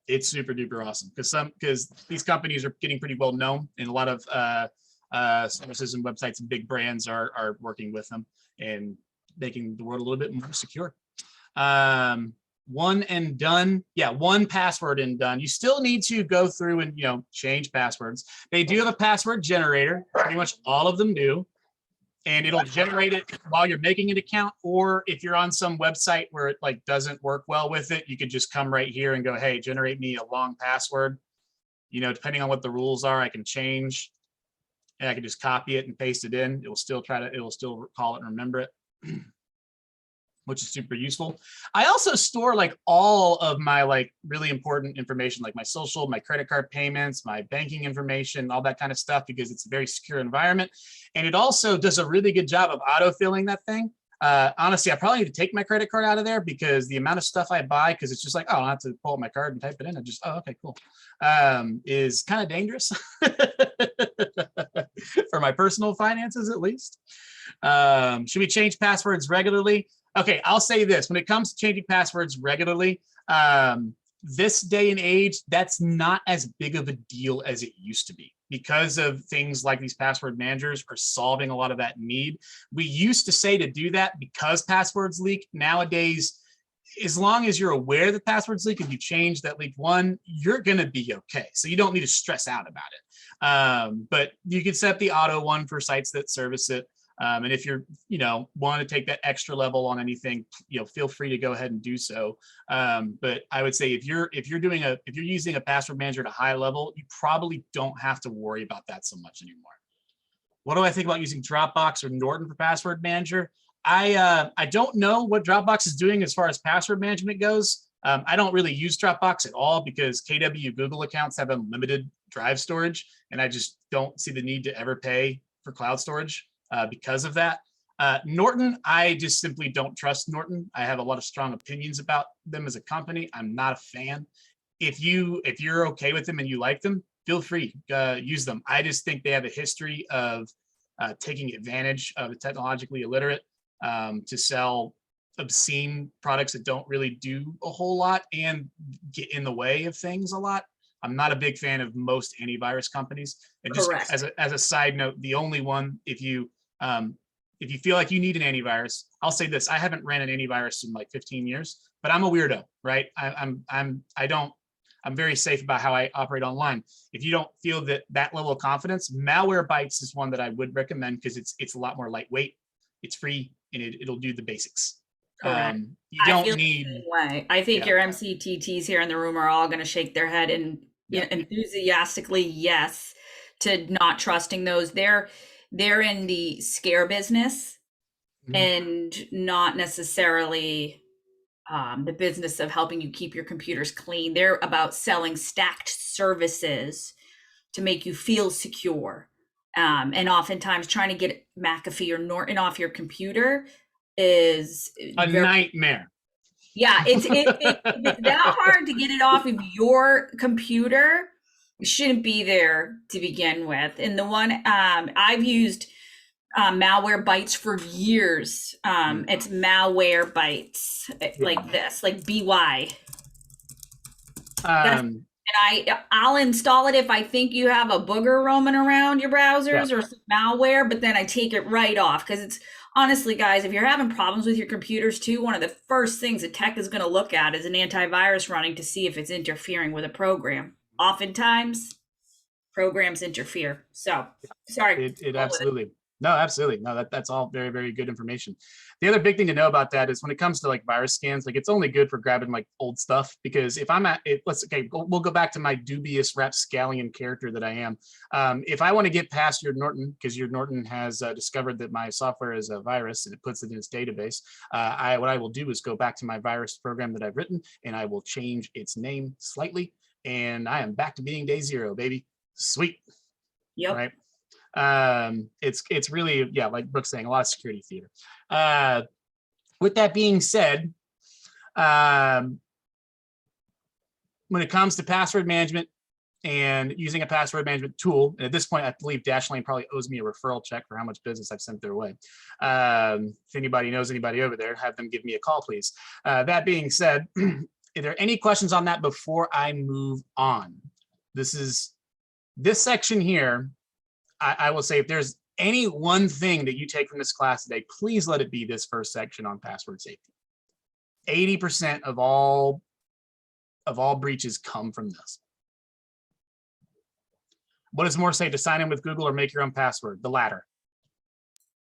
S3: It's super duper awesome because these companies are getting pretty well known, and a lot of services and websites and big brands are working with them and making the world a little bit more secure. One and done. Yeah, one password and done. You still need to go through and change passwords. They do have a password generator. Pretty much all of them do. And it'll generate it while you're making an account, or if you're on some website where it doesn't work well with it, you could just come right here and go, hey, generate me a long password. Depending on what the rules are, I can change, and I can just copy it and paste it in. It will still recall it and remember it, which is super useful. I also store all of my really important information, like my social, my credit card payments, my banking information, all that kind of stuff, because it's a very secure environment. And it also does a really good job of autofilling that thing. Honestly, I probably need to take my credit card out of there because the amount of stuff I buy, because it's just I don't have to pull up my card and type it in. I just, okay, cool. Is kind of dangerous for my personal finances, at least. Should we change passwords regularly? Okay, I'll say this. When it comes to changing passwords regularly, this day and age, that's not as big of a deal as it used to be because of things like these password managers are solving a lot of that need. We used to say to do that because passwords leak. Nowadays, as long as you're aware that passwords leak and you change that leaked one, you're going to be okay. So you don't need to stress out about it. But you can set the auto one for sites that service it. And if you're, want to take that extra level on anything, feel free to go ahead and do so. But I would say if you're using a password manager at a high level, you probably don't have to worry about that so much anymore. What do I think about using Dropbox or Norton for password manager? I don't know what Dropbox is doing as far as password management goes. I don't really use Dropbox at all because KW Google accounts have unlimited drive storage, and I just don't see the need to ever pay for cloud storage because of that. Norton, I just simply don't trust Norton. I have a lot of strong opinions about them as a company. I'm not a fan. If you're okay with them and you like them, feel free, use them. I just think they have a history of taking advantage of the technologically illiterate to sell obscene products that don't really do a whole lot and get in the way of things a lot. I'm not a big fan of most antivirus companies. And just
S1: Correct.
S3: as a side note, the only one, if you feel like you need an antivirus, I'll say this: I haven't ran an antivirus in like 15 years, but I'm a weirdo, right? I'm very safe about how I operate online. If you don't feel that level of confidence, Malwarebytes is one that I would recommend because it's a lot more lightweight, it's free, and it'll do the basics.
S1: Correct.
S3: You don't need.
S1: The same way. I think
S3: Yeah.
S1: your MCTTs here in the room are all going to shake their head and enthusiastically yes to not trusting those. They're in the scare business and not necessarily the business of helping you keep your computers clean. They're about selling stacked services to make you feel secure. And oftentimes trying to get McAfee or Norton off your computer is
S3: a nightmare.
S1: Yeah, if it's that hard to get it off of your computer, it shouldn't be there to begin with. And the one I've used Malwarebytes for years. It's Malwarebytes, like this, like BY. And I'll install it if I think you have a booger roaming around your browsers or some malware, but then I take it right off because it's honestly, guys, if you're having problems with your computers too, one of the first things a tech is going to look at is an antivirus running to see if it's interfering with a program. Oftentimes, programs interfere. So, sorry.
S3: It absolutely. No, absolutely. No, that's all very, very good information. The other big thing to know about that is when it comes to like virus scans, like it's only good for grabbing like old stuff, because if I'm we'll go back to my dubious rapscallion character that I am. If I want to get past your Norton, because your Norton has discovered that my software is a virus and it puts it in its database, what I will do is go back to my virus program that I've written and I will change its name slightly, and I am back to being day zero, baby. Sweet.
S1: Yep.
S3: Right. It's really, yeah, like Brooke's saying, a lot of security theater. With that being said, when it comes to password management and using a password management tool, and at this point, I believe Dashlane probably owes me a referral check for how much business I've sent their way. If anybody knows anybody over there, have them give me a call, please. That being said, are there any questions on that before I move on? This section here, I will say, if there's any one thing that you take from this class today, please let it be this first section on password safety. 80% of all breaches come from this. What is more safe, to sign in with Google or make your own password? The latter.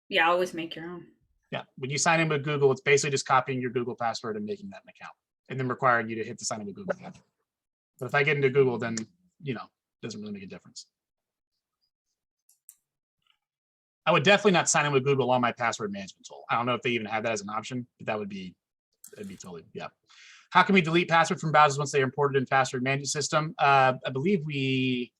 S1: Yeah, always make your own.
S3: Yeah, when you sign in with Google, it's basically just copying your Google password and making that an account, and then requiring you to hit the sign in with Google. But if I get into Google, then, it doesn't really make a difference. I would definitely not sign in with Google on my password management tool. I don't know if they even have that as an option, but that'd be totally, yeah. How can we delete password from browsers once they are imported in password management system? I believe we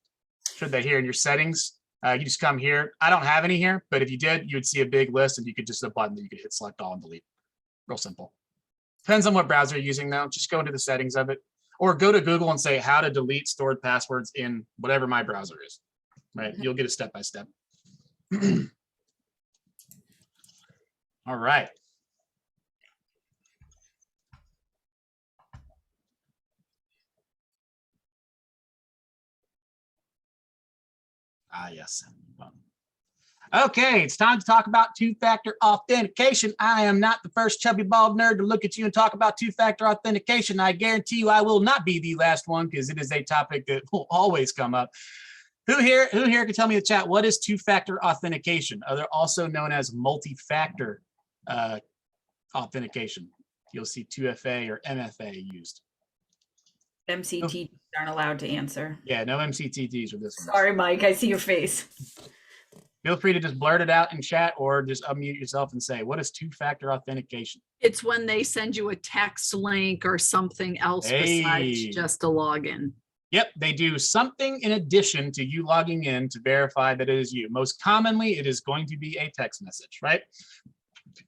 S3: showed that here in your settings. You just come here. I don't have any here, but if you did, you would see a big list and you could just a button that you could hit select all and delete. Real simple. Depends on what browser you're using though. Just go into the settings of it, or go to Google and say how to delete stored passwords in whatever my browser is, right? You'll get a step-by-step. All right. Yes. Okay, it's time to talk about two-factor authentication. I am not the first chubby bald nerd to look at you and talk about two-factor authentication. I guarantee you I will not be the last one, because it is a topic that will always come up. Who here can tell me in the chat, what is two-factor authentication? Also known as multi-factor authentication. You'll see 2FA or MFA used.
S1: MCTs aren't allowed to answer.
S3: Yeah, no MCTTs with this one.
S1: Sorry, Mike, I see your face.
S3: Feel free to just blurt it out in chat or just unmute yourself and say, what is two-factor authentication?
S6: It's when they send you a text link or something else besides
S3: Hey.
S6: just a login.
S3: Yep, they do something in addition to you logging in to verify that it is you. Most commonly, it is going to be a text message, right?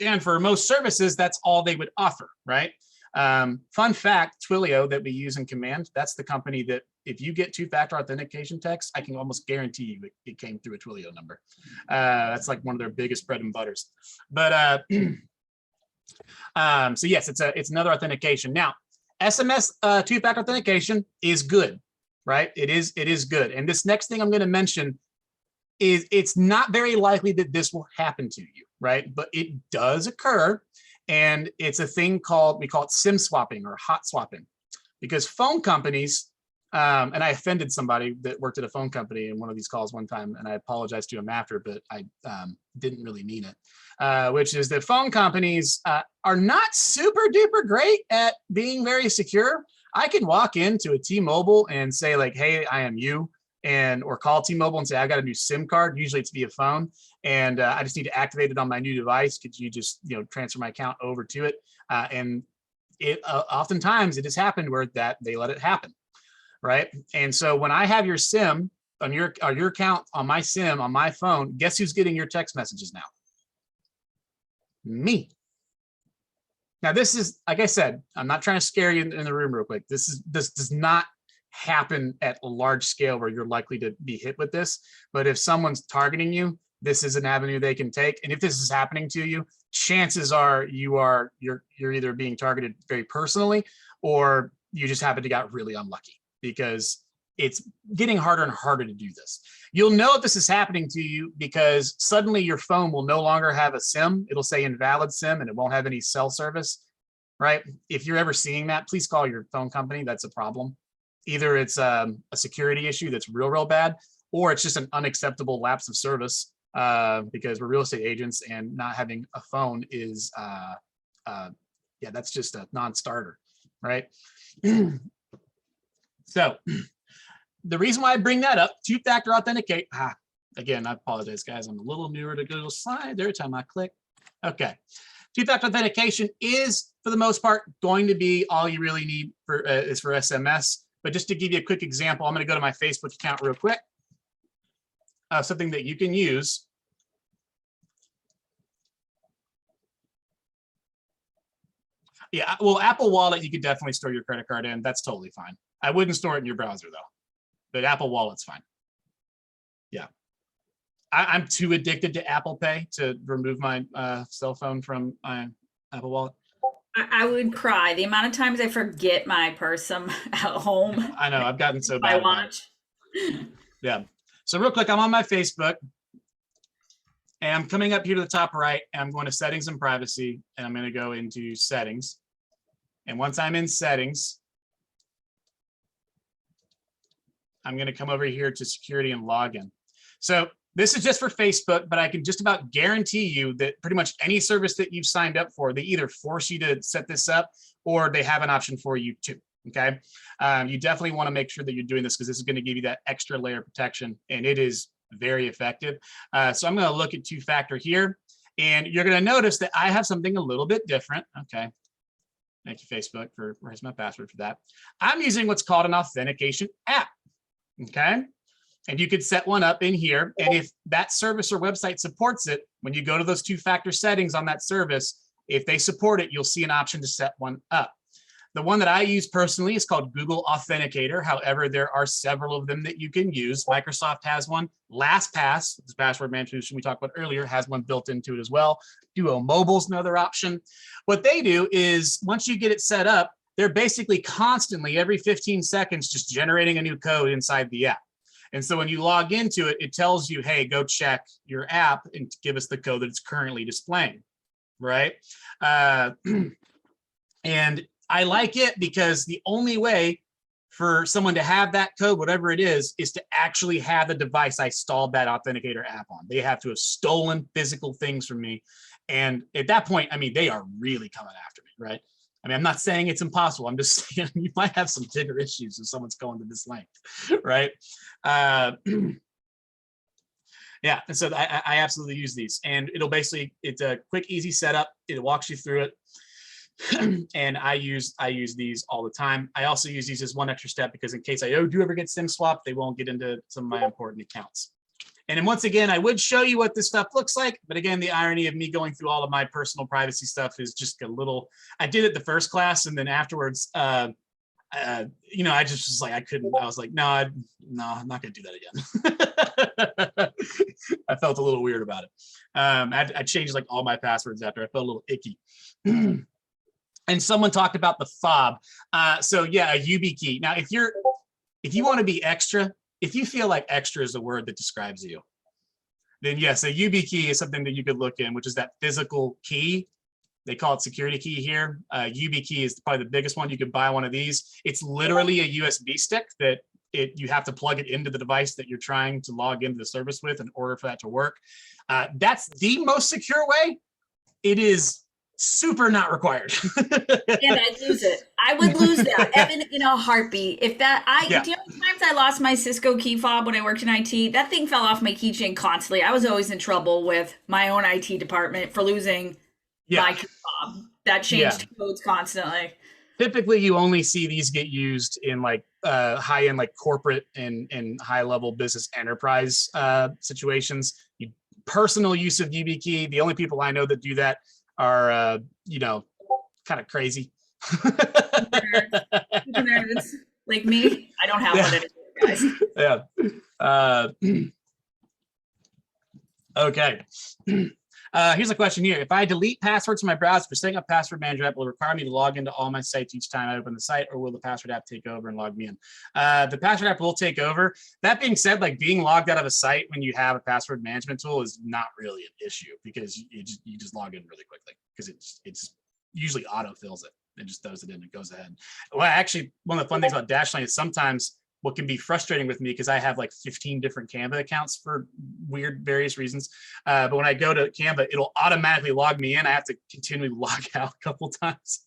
S3: And for most services, that's all they would offer, right? Fun fact, Twilio that we use in Command, that's the company that if you get two-factor authentication text, I can almost guarantee you it came through a Twilio number. That's like one of their biggest bread and butters. But so yes, it's another authentication. Now, SMS two-factor authentication is good, right? It is good. And this next thing I'm going to mention is it's not very likely that this will happen to you, right? But it does occur. And it's a thing called, we call it SIM swapping or hot swapping, because phone companies, and I offended somebody that worked at a phone company in one of these calls one time, and I apologized to him after, but I didn't really mean it, which is that phone companies are not super duper great at being very secure. I can walk into a T-Mobile and say like, hey, I am you, or call T-Mobile and say, I got a new SIM card. Usually it's via phone. And I just need to activate it on my new device. Could you just, transfer my account over to it? And it oftentimes it has happened where they let it happen, right? And so when I have your SIM on your account on my SIM on my phone, guess who's getting your text messages now? Me. Now this is, like I said, I'm not trying to scare you in the room real quick. This does not happen at a large scale where you're likely to be hit with this. But if someone's targeting you, this is an avenue they can take. And if this is happening to you, chances are you're either being targeted very personally, or you just happen to got really unlucky, because it's getting harder and harder to do this. You'll know if this is happening to you because suddenly your phone will no longer have a SIM. It'll say invalid SIM and it won't have any cell service, right? If you're ever seeing that, please call your phone company. That's a problem. Either it's a security issue that's real bad, or it's just an unacceptable lapse of service, because we're real estate agents and not having a phone is, that's just a non-starter, right? So the reason why I bring that up, two-factor authenticate, again, I apologize, guys. I'm a little newer to Google Slide. Every time I click, okay. Two-factor authentication is, for the most part, going to be all you really need is for SMS. But just to give you a quick example, I'm going to go to my Facebook account real quick. Something that you can use. Yeah, well, Apple Wallet, you could definitely store your credit card in. That's totally fine. I wouldn't store it in your browser, though. But Apple Wallet's fine. Yeah. I'm too addicted to Apple Pay to remove my cell phone from my Apple Wallet.
S1: I would cry. The amount of times I forget my purse at home.
S3: I know, I've gotten so
S1: My
S3: bad.
S1: watch.
S3: Yeah. So real quick, I'm on my Facebook. And I'm coming up here to the top right, and I'm going to settings and privacy, and I'm going to go into settings. And once I'm in settings, I'm going to come over here to security and login. So this is just for Facebook, but I can just about guarantee you that pretty much any service that you've signed up for, they either force you to set this up or they have an option for you too. Okay. You definitely want to make sure that you're doing this, because this is going to give you that extra layer of protection, and it is very effective. So I'm going to look at two-factor here, and you're going to notice that I have something a little bit different. Okay. Thank you, Facebook, for where's my password for that. I'm using what's called an authentication app. Okay. And you could set one up in here. And if that service or website supports it, when you go to those two-factor settings on that service, if they support it, you'll see an option to set one up. The one that I use personally is called Google Authenticator. However, there are several of them that you can use. Microsoft has one. LastPass, this password management we talked about earlier, has one built into it as well. Duo Mobile's another option. What they do is once you get it set up, they're basically constantly every 15 seconds just generating a new code inside the app. And so when you log into it, it tells you, hey, go check your app and give us the code that it's currently displaying, right? And I like it because the only way for someone to have that code, whatever it is to actually have the device I installed that authenticator app on. They have to have stolen physical things from me. And at that point, I mean, they are really coming after me, right? I mean, I'm not saying it's impossible. I'm just saying you might have some bigger issues if someone's going to this length, right? Yeah, and so I absolutely use these, and it'll basically, it's a quick, easy setup. It walks you through it. And I use these all the time. I also use these as one extra step because in case I do ever get SIM swapped, they won't get into some of my important accounts. And then once again, I would show you what this stuff looks like, but again, the irony of me going through all of my personal privacy stuff is just a little. I did it the first class, and then afterwards, I just was like, I couldn't. I was like, no, I'm not gonna do that again. I felt a little weird about it. I changed like all my passwords after. I felt a little icky. And someone talked about the fob. So yeah, a YubiKey. Now, if you want to be extra, if you feel like extra is a word that describes you, then yes, a YubiKey is something that you could look in, which is that physical key. They call it security key here. YubiKey is probably the biggest one. You could buy one of these. It's literally a USB stick that you have to plug it into the device that you're trying to log into the service with in order for that to work. That's the most secure way. It is super not required.
S1: And I'd lose it. I would lose that, Evan, in a heartbeat. If that,
S3: Yeah.
S1: do you know how many times I lost my Cisco key fob when I worked in IT? That thing fell off my keychain constantly. I was always in trouble with my own IT department for losing my key fob. That changed codes constantly.
S3: Typically, you only see these get used in like high-end, like corporate and high-level business enterprise situations. Personal use of YubiKey, the only people I know that do that are kind of crazy.
S1: Nerds like me. I don't have one anymore, guys.
S3: Yeah. Okay. Here's a question here. If I delete passwords from my browser for setting up password manager app, will it require me to log into all my sites each time I open the site, or will the password app take over and log me in? The password app will take over. That being said, like being logged out of a site when you have a password management tool is not really an issue because you just log in really quickly because it's usually autofills it. It just throws it in and goes ahead. Well, actually, one of the fun things about Dashlane is sometimes what can be frustrating with me because I have like 15 different Canva accounts for weird various reasons. But when I go to Canva, it'll automatically log me in. I have to continually log out a couple times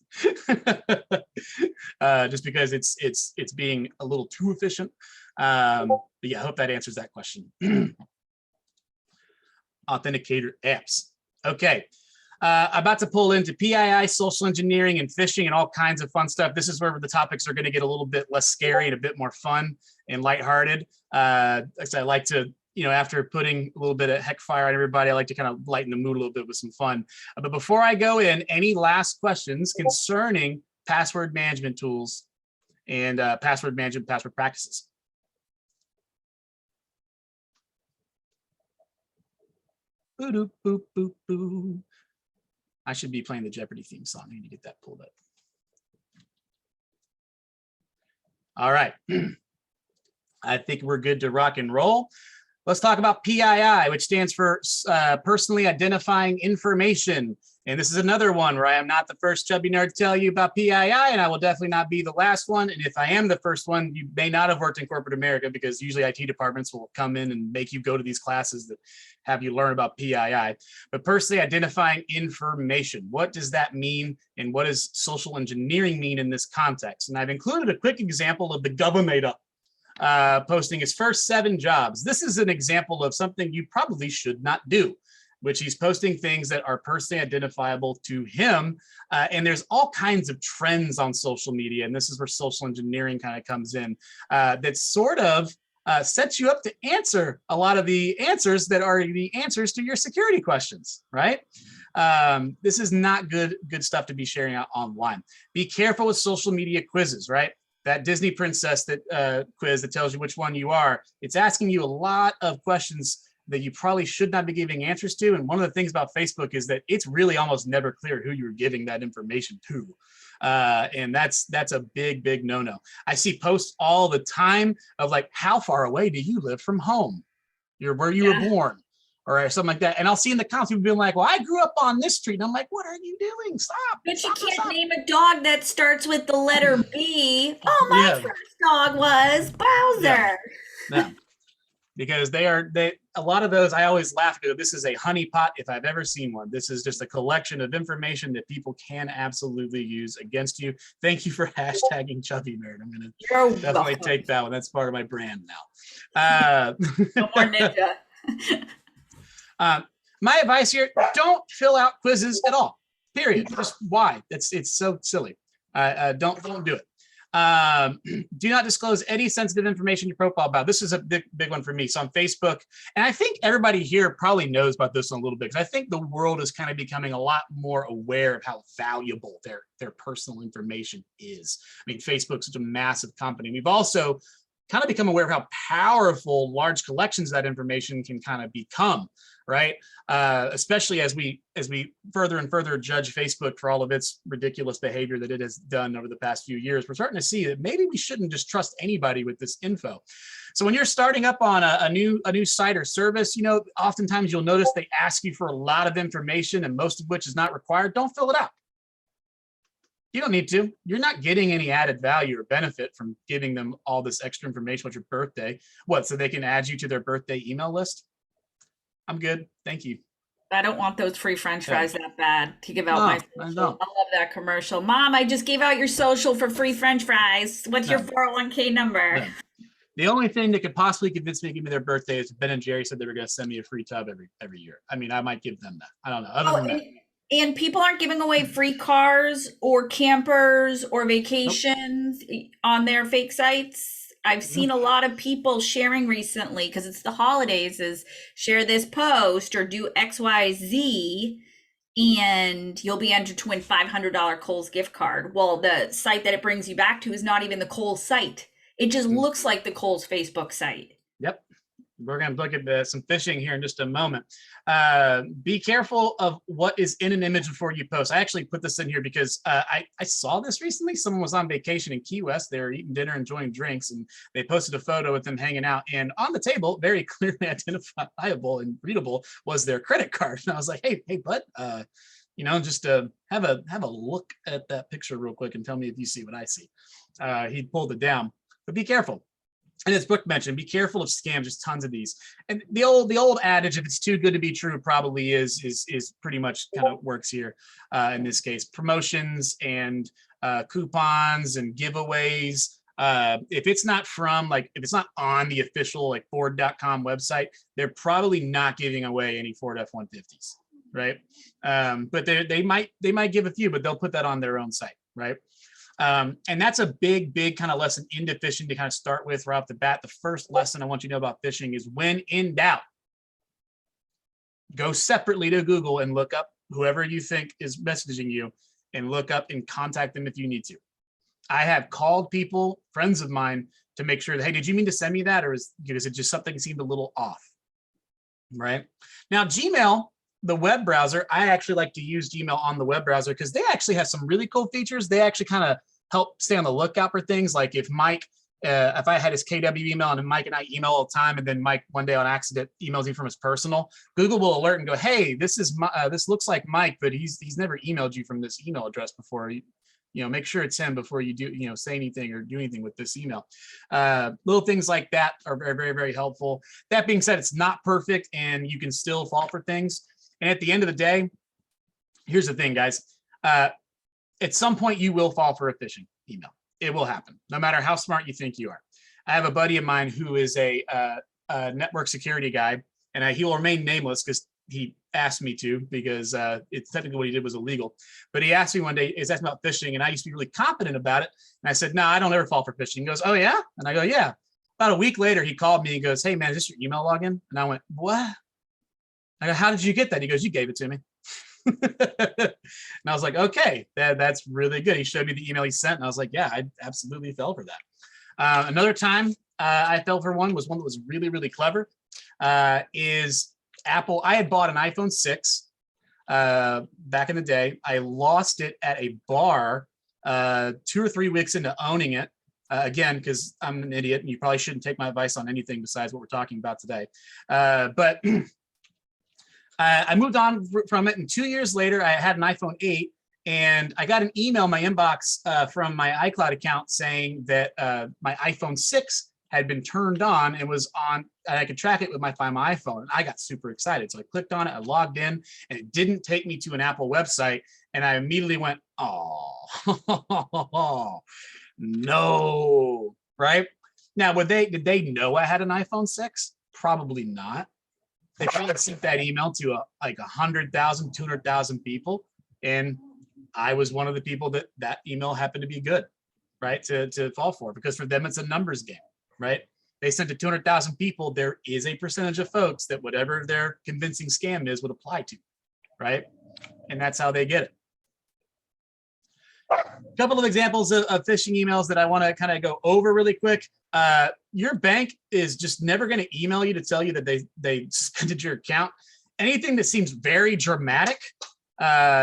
S3: just because it's being a little too efficient. But yeah, I hope that answers that question. Authenticator apps. Okay. About to pull into PII, social engineering, and phishing, and all kinds of fun stuff. This is where the topics are going to get a little bit less scary and a bit more fun and lighthearted. I like to, after putting a little bit of heck fire on everybody, I like to kind of lighten the mood a little bit with some fun. But before I go in, any last questions concerning password management tools and password management, password practices? Boop, boop, boop, boop. I should be playing the Jeopardy theme song. I need to get that pulled up. All right. I think we're good to rock and roll. Let's talk about PII, which stands for personally identifying information. And this is another one where I am not the first chubby nerd to tell you about PII, and I will definitely not be the last one. And if I am the first one, you may not have worked in corporate America because usually IT departments will come in and make you go to these classes that have you learn about PII. But personally identifying information, what does that mean? And what does social engineering mean in this context? And I've included a quick example of the government posting his first 7 jobs. This is an example of something you probably should not do, which he's posting things that are personally identifiable to him. And there's all kinds of trends on social media. And this is where social engineering kind of comes in that sort of sets you up to answer a lot of the answers that are the answers to your security questions, right? This is not good stuff to be sharing out online. Be careful with social media quizzes, right? That Disney princess quiz that tells you which one you are, it's asking you a lot of questions that you probably should not be giving answers to. And one of the things about Facebook is that it's really almost never clear who you're giving that information to. And that's a big no-no. I see posts all the time of like, how far away do you live from home? Where you were born or something like that. And I'll see in the comments people being like, well, I grew up on this street. And I'm like, what are you doing? Stop.
S1: But you can't
S3: Stop.
S1: name a dog that starts with the letter B. Oh, my first dog was Bowser.
S3: Yeah. Because a lot of those, I always laugh at. This is a honeypot if I've ever seen one. This is just a collection of information that people can absolutely use against you. Thank you for hashtagging Chubby Nerd. I'm going to definitely take that one. That's part of my brand now.
S1: No more ninja.
S3: My advice here, don't fill out quizzes at all, period. Just why? It's so silly. Don't do it. Do not disclose any sensitive information in your profile about. This is a big one for me. So on Facebook, and I think everybody here probably knows about this a little bit, because I think the world is kind of becoming a lot more aware of how valuable their personal information is. I mean, Facebook's such a massive company. We've also kind of become aware of how powerful large collections of that information can kind of become, right? Especially as we further and further judge Facebook for all of its ridiculous behavior that it has done over the past few years. We're starting to see that maybe we shouldn't just trust anybody with this info. So when you're starting up on a new site or service, oftentimes you'll notice they ask you for a lot of information, and most of which is not required. Don't fill it out. You don't need to. You're not getting any added value or benefit from giving them all this extra information about your birthday. What, so they can add you to their birthday email list? I'm good. Thank you.
S1: I don't want those free French fries that bad to give out
S3: No,
S1: my
S3: I
S1: social.
S3: don't.
S1: I love that commercial. Mom, I just gave out your social for free French fries. What's your
S3: No.
S1: 401k number?
S3: No. The only thing that could possibly convince me to give me their birthday is Ben and Jerry said they were going to send me a free tub every year. I mean, I might give them that. I don't know. Other than that.
S1: And people aren't giving away free cars or campers or vacations on their fake sites. I've seen a lot of people sharing recently, because it's the holidays, is share this post or do XYZ and you'll be entered to win $500 Kohl's gift card. Well, the site that it brings you back to is not even the Kohl's site. It just looks like the Kohl's Facebook site.
S3: Yep. We're going to look at some phishing here in just a moment. Be careful of what is in an image before you post. I actually put this in here because I saw this recently. Someone was on vacation in Key West. They were eating dinner, enjoying drinks, and they posted a photo with them hanging out. And on the table, very clearly identifiable and readable, was their credit card. And I was like, hey, bud, just have a look at that picture real quick and tell me if you see what I see. He pulled it down, but be careful. And as Brooke mentioned, be careful of scams. There's tons of these. And the old adage, if it's too good to be true, probably is pretty much kind of works here in this case. Promotions and coupons and giveaways. If it's not if it's not on the official Ford.com website, they're probably not giving away any Ford F-150s, right? But they might give a few, but they'll put that on their own site, right? And that's a big kind of lesson into phishing to kind of start with right off the bat. The first lesson I want you to know about phishing is, when in doubt, go separately to Google and look up whoever you think is messaging you, and look up and contact them if you need to. I have called people, friends of mine, to make sure that, hey, did you mean to send me that? Or is it just something seemed a little off, right? Now, Gmail, the web browser, I actually like to use Gmail on the web browser because they actually have some really cool features. They actually kind of help stay on the lookout for things. Like if Mike, if I had his KW email and Mike and I email all the time, and then Mike one day on accident emails me from his personal, Google will alert and go, hey, this looks like Mike, but he's never emailed you from this email address before. Make sure it's him before you do, say anything or do anything with this email. Little things like that are very, very, very helpful. That being said, it's not perfect and you can still fall for things. And at the end of the day, here's the thing, guys. At some point, you will fall for a phishing email. It will happen, no matter how smart you think you are. I have a buddy of mine who is a network security guy, and he will remain nameless because he asked me to, because it's technically what he did was illegal. But he asked me one day, he's asking about phishing, and I used to be really confident about it. And I said, no, I don't ever fall for phishing. He goes, oh, yeah? And I go, yeah. About a week later, he called me and goes, hey, man, is this your email login? And I went, what? I go, how did you get that? He goes, you gave it to me. And I was like, okay, that's really good. He showed me the email he sent, and I was like, yeah, I absolutely fell for that. Another time I fell for one that was really, really clever. Is Apple. I had bought an iPhone 6 back in the day. I lost it at a bar 2 or 3 weeks into owning it. Again, because I'm an idiot, and you probably shouldn't take my advice on anything besides what we're talking about today. But I moved on from it, and 2 years later, I had an iPhone 8, and I got an email in my inbox from my iCloud account saying that my iPhone 6 had been turned on and was on, and I could track it with my Find My iPhone. And I got super excited. So I clicked on it, I logged in, and it didn't take me to an Apple website. And I immediately went, oh, no, right? Now, did they know I had an iPhone 6? Probably not. they probably sent that email to like 100,000, 200,000 people. And I was one of the people that email happened to be good, right? To fall for, because for them, it's a numbers game, right? They sent to 200,000 people. There is a percentage of folks that whatever their convincing scam is would apply to, right? And that's how they get it. A couple of examples of phishing emails that I want to kind of go over really quick. Your bank is just never going to email you to tell you that they suspended your account. Anything that seems very dramatic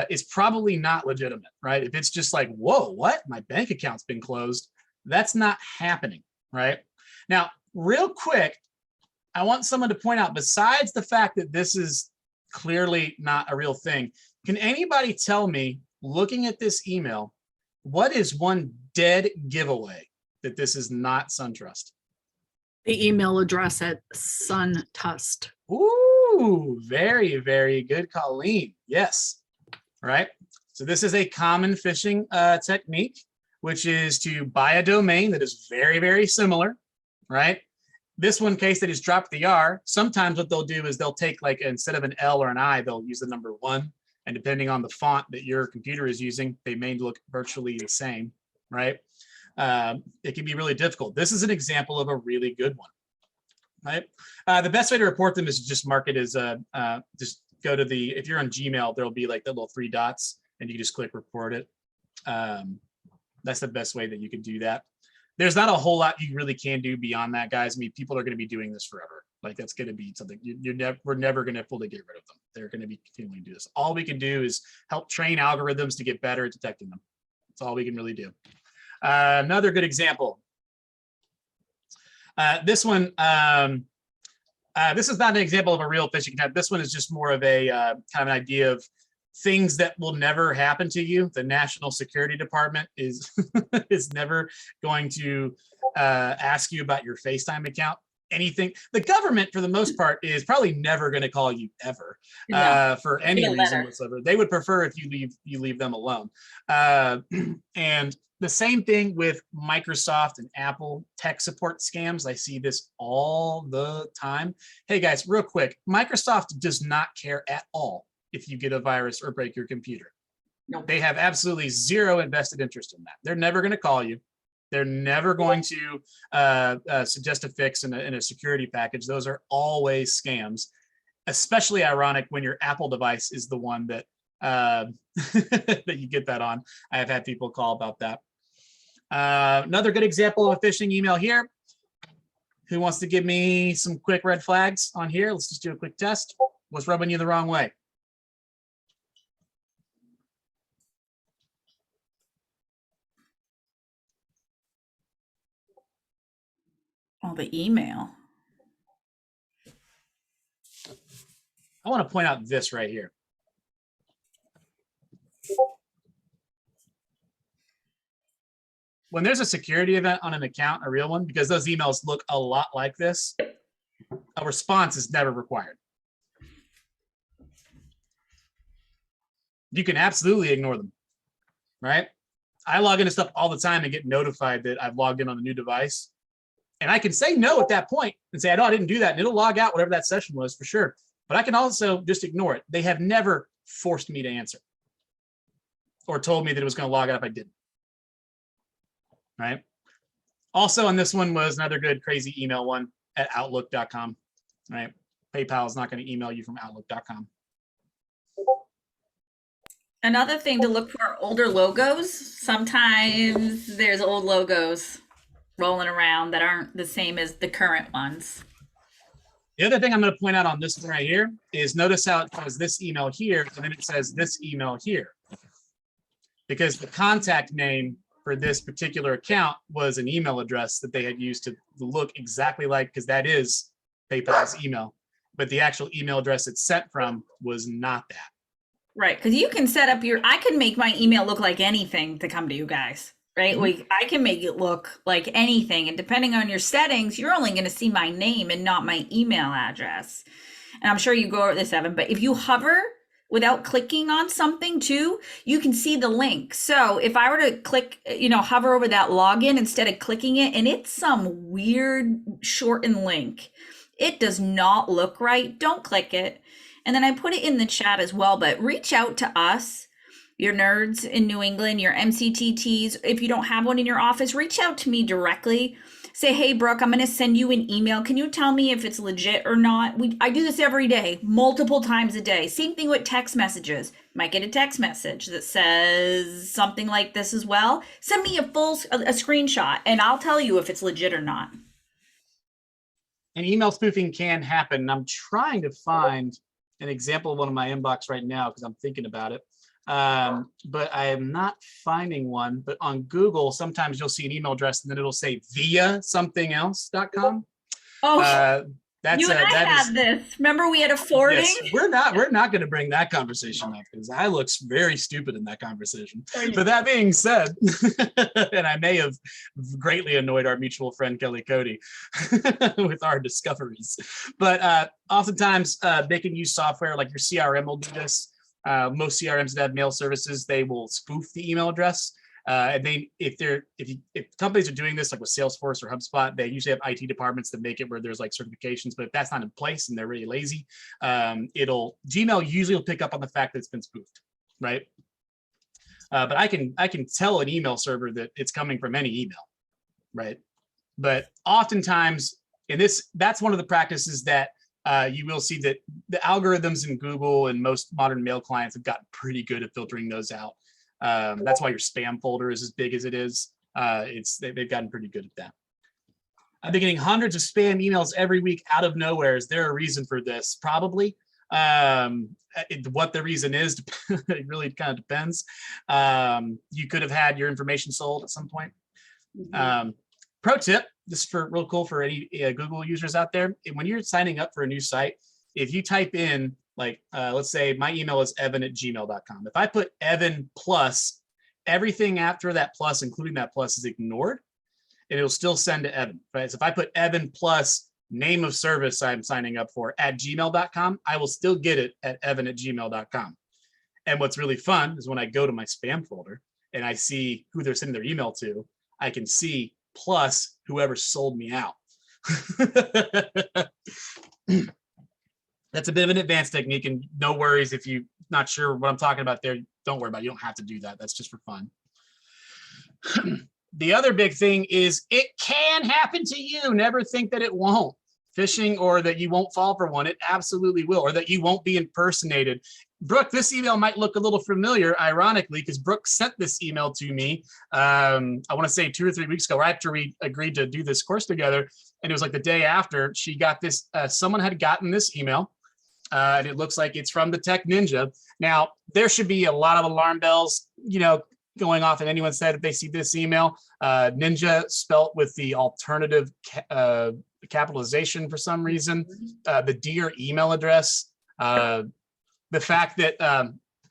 S3: is probably not legitimate, right? If it's just like, whoa, what? My bank account's been closed. That's not happening, right? Now, real quick, I want someone to point out, besides the fact that this is clearly not a real thing, can anybody tell me, looking at this email, what is one dead giveaway that this is not SunTrust?
S6: The email address at SunTrust.
S3: Ooh, very, very good, Colleen. Yes, right. So this is a common phishing technique, which is to buy a domain that is very, very similar, right? This one case, they just dropped the R. Sometimes what they'll do is they'll take, like, instead of an L or an I, they'll use the number 1. And depending on the font that your computer is using, they may look virtually the same, right? It can be really difficult. This is an example of a really good one, right? The best way to report them is to just mark it as just go to the, if you're on Gmail, there'll be like the little 3 dots and you just click report it. That's the best way that you can do that. There's not a whole lot you really can do beyond that, guys. I mean, people are going to be doing this forever. Like, that's going to be something we're never going to fully get rid of them. They're going to be continuing to do this. All we can do is help train algorithms to get better at detecting them. That's all we can really do. Another good example. This one, this is not an example of a real phishing attack. This one is just more of a kind of an idea of things that will never happen to you. The National Security Department is is never going to ask you about your FaceTime account. Anything. The government, for the most part, is probably never going to call you ever for any reason whatsoever. They would prefer if you leave them alone. And the same thing with Microsoft and Apple tech support scams. I see this all the time. Hey guys, real quick, Microsoft does not care at all if you get a virus or break your computer.
S1: Nope.
S3: They have absolutely zero invested interest in that. They're never going to call you. They're never going to suggest a fix in a security package. Those are always scams. Especially ironic when your Apple device is the one that that you get that on. I have had people call about that. Another good example of a phishing email here. Who wants to give me some quick red flags on here? Let's just do a quick test. What's rubbing you the wrong way?
S1: Oh, the email.
S3: I want to point out this right here. When there's a security event on an account, a real one, because those emails look a lot like this, a response is never required. You can absolutely ignore them, right? I log into stuff all the time and get notified that I've logged in on a new device. And I can say no at that point and say, no, I didn't do that. And it'll log out whatever that session was for sure. But I can also just ignore it. They have never forced me to answer or told me that it was going to log out if I didn't. Right. Also, on this one was another good crazy email one at outlook.com. Right. PayPal is not going to email you from outlook.com.
S1: Another thing to look for are older logos. Sometimes there's old logos rolling around that aren't the same as the current ones.
S3: The other thing I'm going to point out on this one right here is notice how it says this email here, and then it says this email here. Because the contact name for this particular account was an email address that they had used to look exactly like, because that is PayPal's email. But the actual email address it's sent from was not that.
S1: Right, because you can set up I can make my email look like anything to come to you guys, right?
S3: Mm-hmm.
S1: I can make it look like anything. And depending on your settings, you're only going to see my name and not my email address. And I'm sure you go over this, Evan, but if you hover without clicking on something too, you can see the link. So if I were to click, hover over that login instead of clicking it, and it's some weird shortened link, It does not look right. Don't click it. And then I put it in the chat as well, but reach out to us, your nerds in New England, your MCTTs. If you don't have one in your office, reach out to me directly. Say, hey, Brooke, I'm going to send you an email. Can you tell me if it's legit or not? I do this every day, multiple times a day. Same thing with text messages. You might get a text message that says something like this as well. Send me a screenshot and I'll tell you if it's legit or not.
S3: And email spoofing can happen. I'm trying to find an example of one in my inbox right now because I'm thinking about it. But I am not finding one. But on Google, sometimes you'll see an email address and then it'll say via something else.com.
S1: Oh,
S3: That's
S1: you and I had this. Remember we had a forwarding?
S3: Yes, we're not going to bring that conversation up because I look very stupid in that conversation. But that being said, and I may have greatly annoyed our mutual friend Kelly Cody with our discoveries. But oftentimes they can use software like your CRM will do this. Most CRMs that have mail services, they will spoof the email address. And if companies are doing this, like with Salesforce or HubSpot, they usually have IT departments that make it where there's like certifications. But if that's not in place and they're really lazy, Gmail usually will pick up on the fact that it's been spoofed, right? But I can tell an email server that it's coming from any email, right? But oftentimes, that's one of the practices that you will see that the algorithms in Google and most modern mail clients have gotten pretty good at filtering those out. That's why your spam folder is as big as it is. They've gotten pretty good at that. I've been getting hundreds of spam emails every week out of nowhere. Is there a reason for this? Probably. What the reason is, it really kind of depends. You could have had your information sold at some point. Pro tip, this is real cool for any Google users out there. When you're signing up for a new site, if you type in, like, let's say my email is evan@gmail.com. If I put Evan plus, everything after that plus, including that plus, is ignored, and it'll still send to Evan, right? So if I put Evan plus name of service I'm signing up for @gmail.com, I will still get it at evan@gmail.com. And what's really fun is when I go to my spam folder and I see who they're sending their email to, I can see plus whoever sold me out. That's a bit of an advanced technique, and no worries if you're not sure what I'm talking about there. Don't worry about it. You don't have to do that. That's just for fun. The other big thing is it can happen to you. Never think that it won't. Phishing, or that you won't fall for one. It absolutely will, or that you won't be impersonated. Brooke, this email might look a little familiar, ironically, because Brooke sent this email to me, I want to say 2 or 3 weeks ago, right after we agreed to do this course together. And it was like the day after she got this, someone had gotten this email. And it looks like it's from the Tech Ninja. Now, there should be a lot of alarm bells, going off in anyone's head if they see this email. Ninja spelt with the alternative capitalization for some reason. The Dear email address. The fact that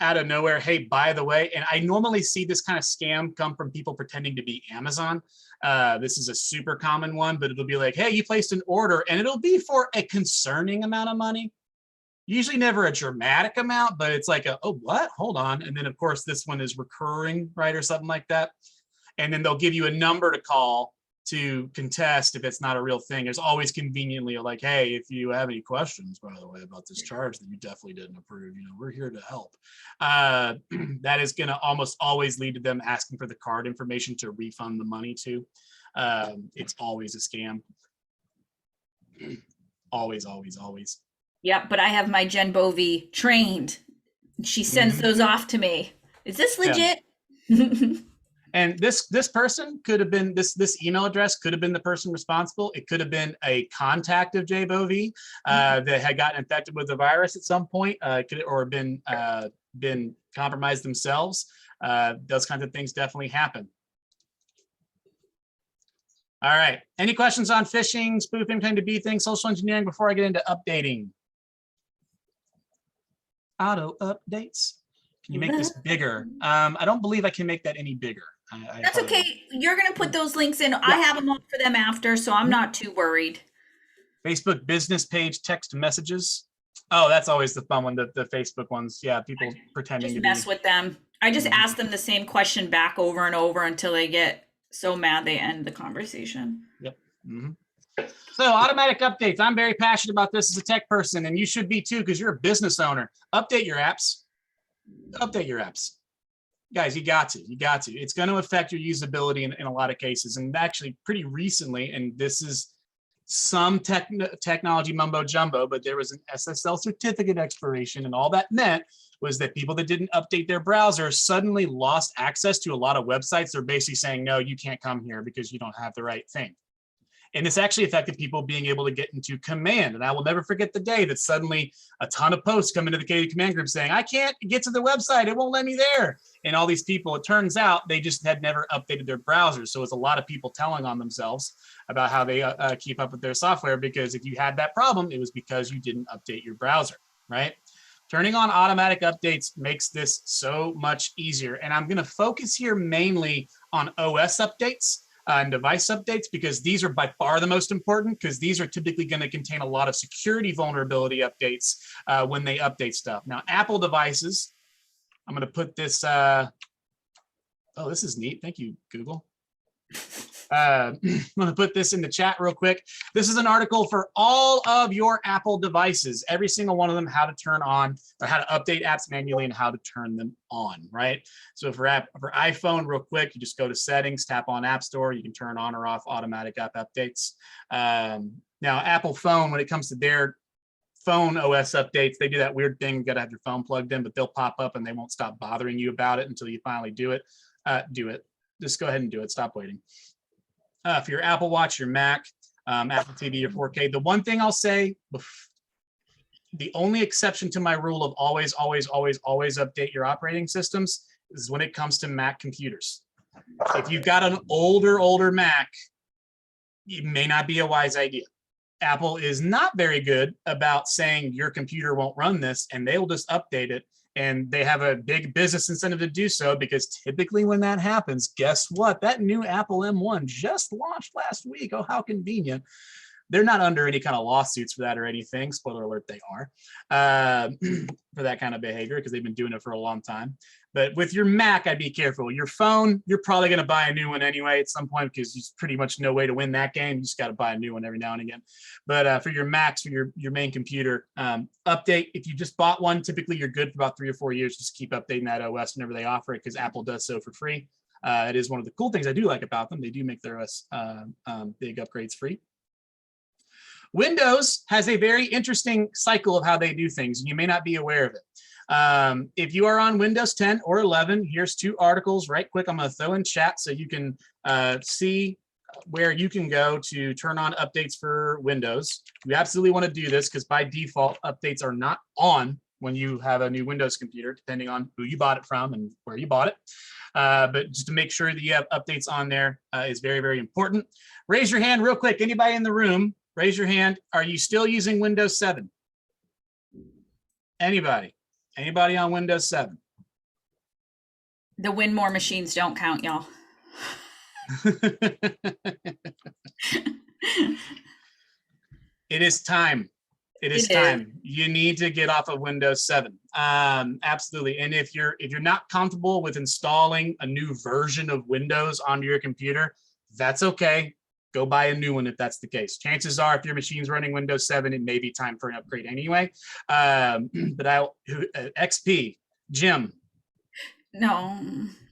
S3: out of nowhere, hey, by the way, and I normally see this kind of scam come from people pretending to be Amazon. This is a super common one, but it'll be like, hey, you placed an order, and it'll be for a concerning amount of money. Usually never a dramatic amount, but it's like, oh, what? Hold on. And then, of course, this one is recurring, right, or something like that. And then they'll give you a number to call to contest if it's not a real thing. There's always conveniently like, hey, if you have any questions, by the way, about this charge that you definitely didn't approve, we're here to help. That is going to almost always lead to them asking for the card information to refund the money to. It's always a scam. Always, always, always.
S1: Yep, but I have my Jen Bovey trained. She sends those off to me. Is this legit? Yeah.
S3: And this person could have been, this email address could have been the person responsible. It could have been a contact of J Bovey that had gotten infected with the virus at some point, or been compromised themselves. Those kinds of things definitely happen. All right. Any questions on phishing, spoofing, trying to be things, social engineering before I get into updating? Auto updates. Can you make this bigger? I don't believe I can make that any bigger.
S1: That's okay. You're going to put those links in. Yeah. I have them on for them after, so I'm not too worried.
S3: Facebook business page text messages. Oh, that's always the fun one, the Facebook ones. Yeah, people pretending to
S1: mess with them. I just ask them the same question back over and over until they get so mad they end the conversation.
S3: Yep. So automatic updates. I'm very passionate about this as a tech person, and you should be too, because you're a business owner. Update your apps. Update your apps. Guys, you got to. It's going to affect your usability in a lot of cases. And actually pretty recently, and this is some technology mumbo jumbo, but there was an SSL certificate expiration, and all that meant was that people that didn't update their browser suddenly lost access to a lot of websites. They're basically saying, no, you can't come here because you don't have the right thing. And this actually affected people being able to get into command. And I will never forget the day that suddenly a ton of posts come into the KD command group saying, I can't get to the website, it won't let me there. And all these people, it turns out they just had never updated their browsers. So it's a lot of people telling on themselves about how they keep up with their software, because if you had that problem, it was because you didn't update your browser, right? Turning on automatic updates makes this so much easier. And I'm gonna focus here mainly on OS updates and device updates, because these are by far the most important, because these are typically going to contain a lot of security vulnerability updates when they update stuff. Now, Apple devices, I'm going to put this, oh, this is neat. Thank you, Google. I'm going to put this in the chat real quick. This is an article for all of your Apple devices, every single one of them, how to turn on or how to update apps manually and how to turn them on, right? So for iPhone, real quick, you just go to settings, tap on App Store. You can turn on or off automatic app updates. Now, Apple phone, when it comes to their phone OS updates, they do that weird thing. You got to have your phone plugged in, but they'll pop up and they won't stop bothering you about it until you finally do it. Just go ahead and do it. Stop waiting. For your Apple Watch, your Mac, Apple TV, your 4K. The one thing I'll say, the only exception to my rule of always update your operating systems is when it comes to Mac computers. If you've got an older Mac, it may not be a wise idea. Apple is not very good about saying your computer won't run this, and they will just update it. And they have a big business incentive to do so, because typically when that happens, guess what? That new Apple M1 just launched last week. Oh, how convenient. They're not under any kind of lawsuits for that or anything. Spoiler alert, they are, for that kind of behavior, because they've been doing it for a long time. But with your Mac, I'd be careful. Your phone, you're probably going to buy a new one anyway at some point, because there's pretty much no way to win that game. You just got to buy a new one every now and again. But for your Macs, for your main computer, update. If you just bought one, typically you're good for about 3 or 4 years. Just keep updating that OS whenever they offer it, because Apple does so for free. It is one of the cool things I do like about them. They do make their OS big upgrades free. Windows has a very interesting cycle of how they do things, and you may not be aware of it. If you are on Windows 10 or 11, here's 2 articles right quick. I'm going to throw in chat so you can see where you can go to turn on updates for Windows. You absolutely want to do this, because by default, updates are not on when you have a new Windows computer, depending on who you bought it from and where you bought it. But just to make sure that you have updates on there is very, very important. Raise your hand real quick. Anybody in the room? Raise your hand. Are you still using Windows 7? Anybody? Anybody on Windows 7?
S1: The win more machines don't count, y'all.
S3: It is time. It is time. You need to get off of Windows 7. Absolutely. And if you're not comfortable with installing a new version of Windows onto your computer, that's okay. Go buy a new one if that's the case. Chances are, if your machine's running Windows 7, it may be time for an upgrade anyway. But XP, Jim.
S1: No,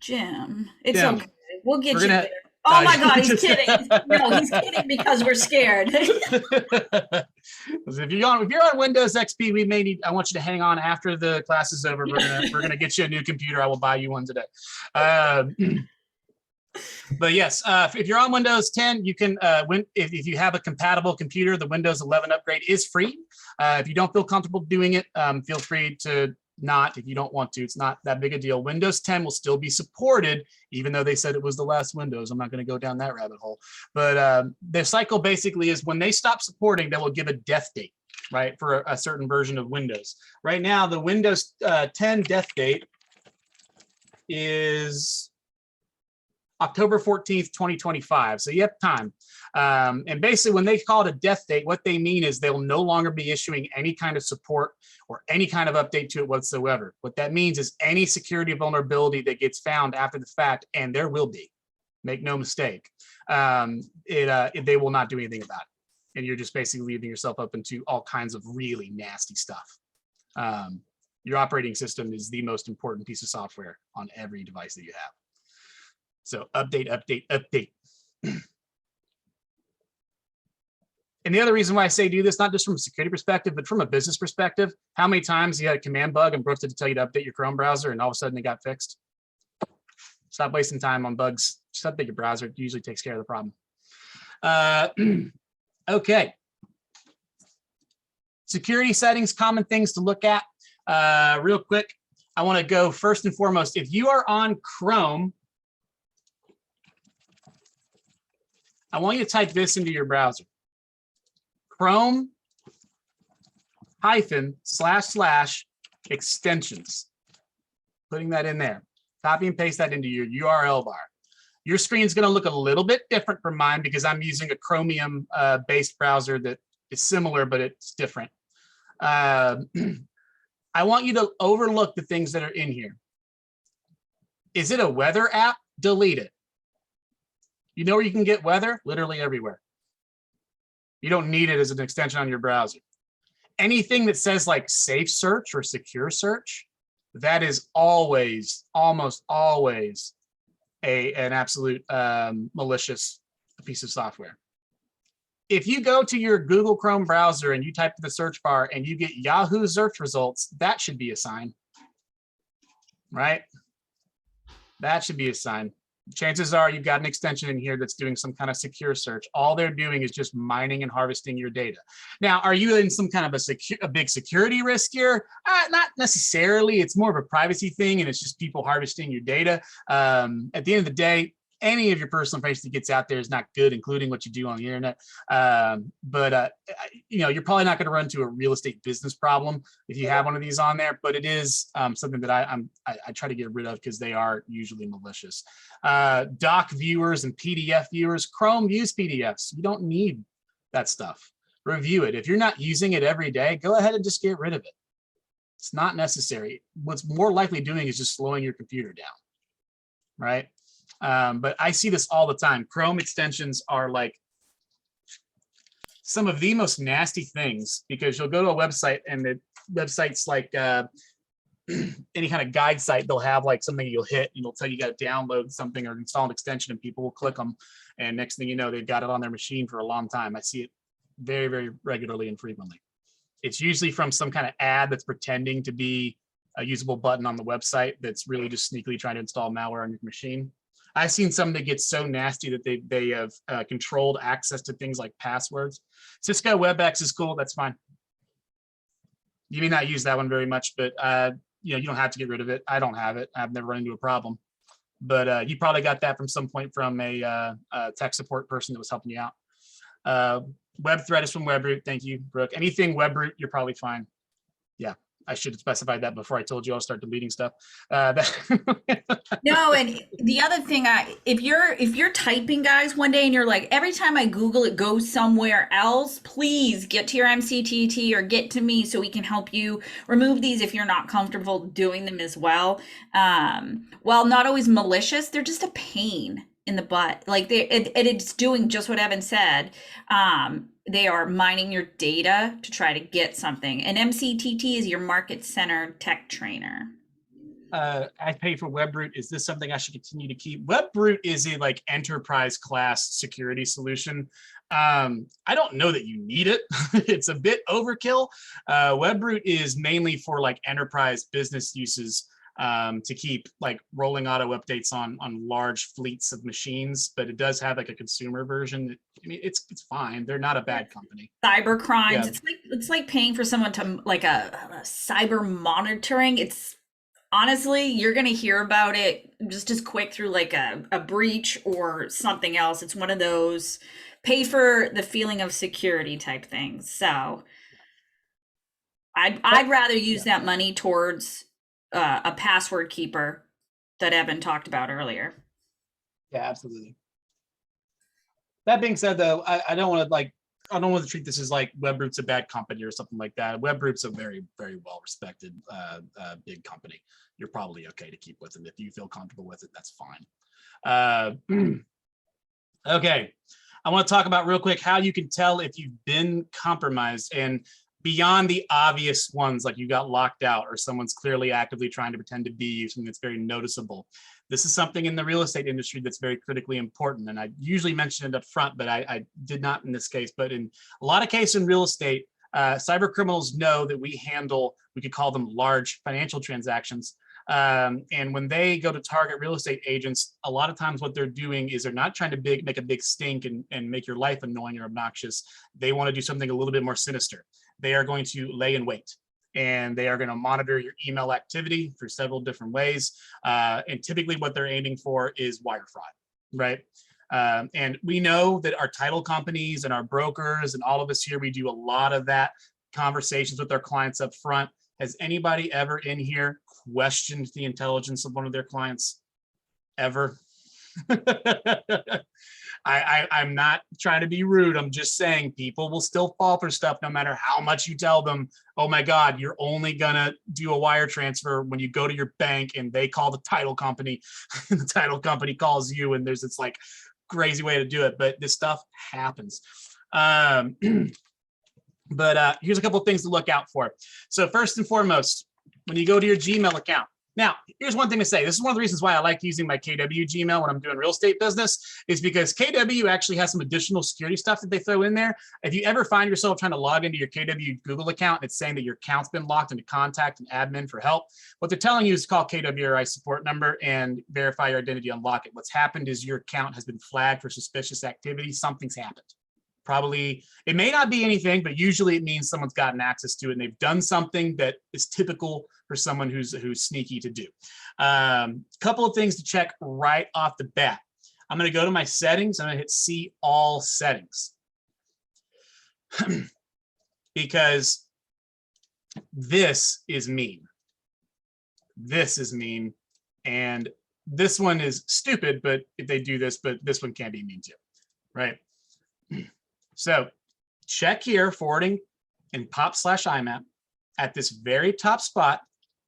S1: Jim. It's
S3: Jim,
S1: okay. We'll get
S3: we're
S1: you
S3: gonna-
S1: there. Oh my God, he's
S3: just-
S1: kidding. No, he's kidding because we're scared.
S3: If you're on Windows XP, we may need. I want you to hang on after the class is over. We're gonna get you a new computer. I will buy you one today. But yes, if you're on Windows 10, you can, if you have a compatible computer, the Windows 11 upgrade is free. If you don't feel comfortable doing it, feel free to not, if you don't want to. It's not that big a deal. Windows 10 will still be supported, even though they said it was the last Windows. I'm not going to go down that rabbit hole. But their cycle basically is when they stop supporting, they will give a death date, right, for a certain version of Windows. Right now, the Windows 10 death date is October 14th, 2025. So you have time. And basically, when they call it a death date, what they mean is they'll no longer be issuing any kind of support or any kind of update to it whatsoever. What that means is any security vulnerability that gets found after the fact, and there will be, make no mistake, they will not do anything about it. and you're just basically leaving yourself open to all kinds of really nasty stuff. Your operating system is the most important piece of software on every device that you have. So update, update, update. And the other reason why I say do this, not just from a security perspective, but from a business perspective, how many times you had a command bug and Brooke did to tell you to update your Chrome browser and all of a sudden it got fixed? Stop wasting time on bugs. Just update your browser. It usually takes care of the problem. Okay. Security settings, common things to look at. Real quick, I want to go first and foremost. If you are on Chrome, I want you to type this into your browser. Chrome / extensions. Putting that in there. Copy and paste that into your URL bar. Your screen is going to look a little bit different from mine because I'm using a Chromium based browser that is similar, but it's different. I want you to overlook the things that are in here. Is it a weather app? Delete it. You know where you can get weather? Literally everywhere. You don't need it as an extension on your browser. Anything that says like safe search or secure search, that is always, almost always an absolute malicious piece of software. If you go to your Google Chrome browser and you type in the search bar and you get Yahoo search results, that should be a sign, right? That should be a sign. Chances are you've got an extension in here that's doing some kind of secure search. All they're doing is just mining and harvesting your data. Now, are you in some kind of a big security risk here? Not necessarily. It's more of a privacy thing, and it's just people harvesting your data. At the end of the day, any of your personal information that gets out there is not good, including what you do on the internet. You know, you're probably not going to run into a real estate business problem if you have one of these on there. But it is something that I try to get rid of because they are usually malicious. Doc viewers and PDF viewers. Chrome views PDFs. You don't need that stuff. Review it. If you're not using it every day, go ahead and just get rid of it. It's not necessary. What's more likely doing is just slowing your computer down, right? But I see this all the time. Chrome extensions are like some of the most nasty things because you'll go to a website and the website's like any kind of guide site. They'll have like something you'll hit and it'll tell you got to download something or install an extension, and people will click them. And next thing you know, they've got it on their machine for a long time. I see it very, very regularly and frequently. It's usually from some kind of ad that's pretending to be a usable button on the website that's really just sneakily trying to install malware on your machine. I've seen some that get so nasty that they have controlled access to things like passwords. Cisco WebEx is cool. That's fine. You may not use that one very much, but you know, you don't have to get rid of it. I don't have it. I've never run into a problem. But you probably got that from some point from a tech support person that was helping you out. Web threat is from WebRoot. Thank you, Brooke. Anything WebRoot, you're probably fine. Yeah. I should have specified that before I told you I'll start deleting stuff.
S1: No, and the other thing, if you're typing, guys, one day and you're like, every time I Google it goes somewhere else, please get to your MCTT or get to me so we can help you remove these if you're not comfortable doing them as well. While not always malicious, they're just a pain in the butt. Like it's doing just what Evan said. They are mining your data to try to get something. And MCTT is your market center tech trainer.
S3: I pay for WebRoot. Is this something I should continue to keep? WebRoot is a like enterprise class security solution. I don't know that you need it. It's a bit overkill. WebRoot is mainly for like enterprise business uses. To keep like rolling auto updates on large fleets of machines, but it does have like a consumer version. I mean, it's fine. They're not a bad company.
S1: Cyber crimes.
S3: Yeah.
S1: It's like paying for someone to like a cyber monitoring. It's honestly, you're gonna hear about it just as quick through like a breach or something else. It's one of those pay for the feeling of security type things. So I'd rather use that money towards a password keeper that Evan talked about earlier.
S3: Yeah, absolutely. That being said, though, I don't want to treat this as like WebRoot's a bad company or something like that. WebRoot's a very, very well respected big company. You're probably okay to keep with it. If you feel comfortable with it, that's fine. Okay. I want to talk about real quick how you can tell if you've been compromised, and beyond the obvious ones, like you got locked out or someone's clearly actively trying to pretend to be you, something that's very noticeable. This is something in the real estate industry that's very critically important. And I usually mention it up front, but I did not in this case. But in a lot of cases in real estate, cyber criminals know that we handle, we could call them large financial transactions. And when they go to target real estate agents, a lot of times what they're doing is they're not trying to make a big stink and make your life annoying or obnoxious. They want to do something a little bit more sinister. They are going to lay in wait, and they are going to monitor your email activity for several different ways. And typically what they're aiming for is wire fraud, right? And we know that our title companies and our brokers and all of us here, we do a lot of that conversations with our clients up front. Has anybody ever in here questioned the intelligence of one of their clients? Ever? I'm not trying to be rude. I'm just saying people will still fall for stuff no matter how much you tell them, oh my God, you're only gonna do a wire transfer when you go to your bank and they call the title company and the title company calls you, and there's this like crazy way to do it, but this stuff happens. But here's a couple of things to look out for. So first and foremost, when you go to your Gmail account, now, here's one thing to say. This is one of the reasons why I like using my KW Gmail when I'm doing real estate business, is because KW actually has some additional security stuff that they throw in there. If you ever find yourself trying to log into your KW Google account, and it's saying that your account's been locked into contact and admin for help, what they're telling you is call KWRI support number and verify your identity, unlock it. What's happened is your account has been flagged for suspicious activity. Something's happened. Probably, it may not be anything, but usually it means someone's gotten access to it and they've done something that is typical for someone who's sneaky to do. Couple of things to check right off the bat. I'm going to go to my settings. I'm going to hit see all settings because this is mean. This is mean, and this one is stupid. But if they do this, but this one can be mean too, right? So check here, forwarding and pop/IMAP. At this very top spot,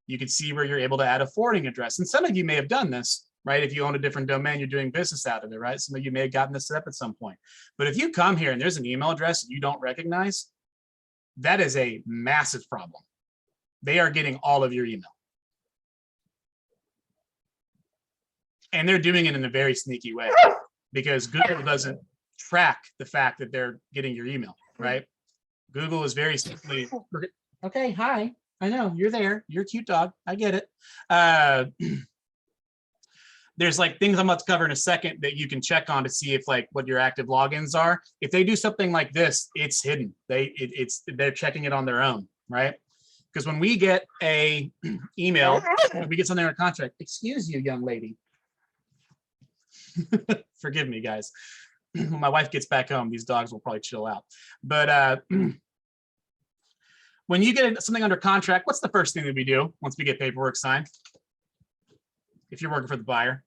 S3: you can see where you're able to add a forwarding address. And some of you may have done this, right? If you own a different domain, you're doing business out of it, right? Some of you may have gotten this set up at some point. But if you come here and there's an email address you don't recognize, that is a massive problem. They are getting all of your email. And they're doing it in a very sneaky way because Google doesn't track the fact that they're getting your email, right? Google is very simply, okay, hi, I know you're there, you're a cute dog, I get it. There's like things I'm about to cover in a second that you can check on to see if like what your active logins are. If they do something like this, it's hidden. They're checking it on their own, right? Because when we get a email, we get something in our contract, excuse you, young lady. Forgive me, guys. When my wife gets back home, these dogs will probably chill out. But when you get something under contract, what's the first thing that we do once we get paperwork signed? If you're working for the buyer,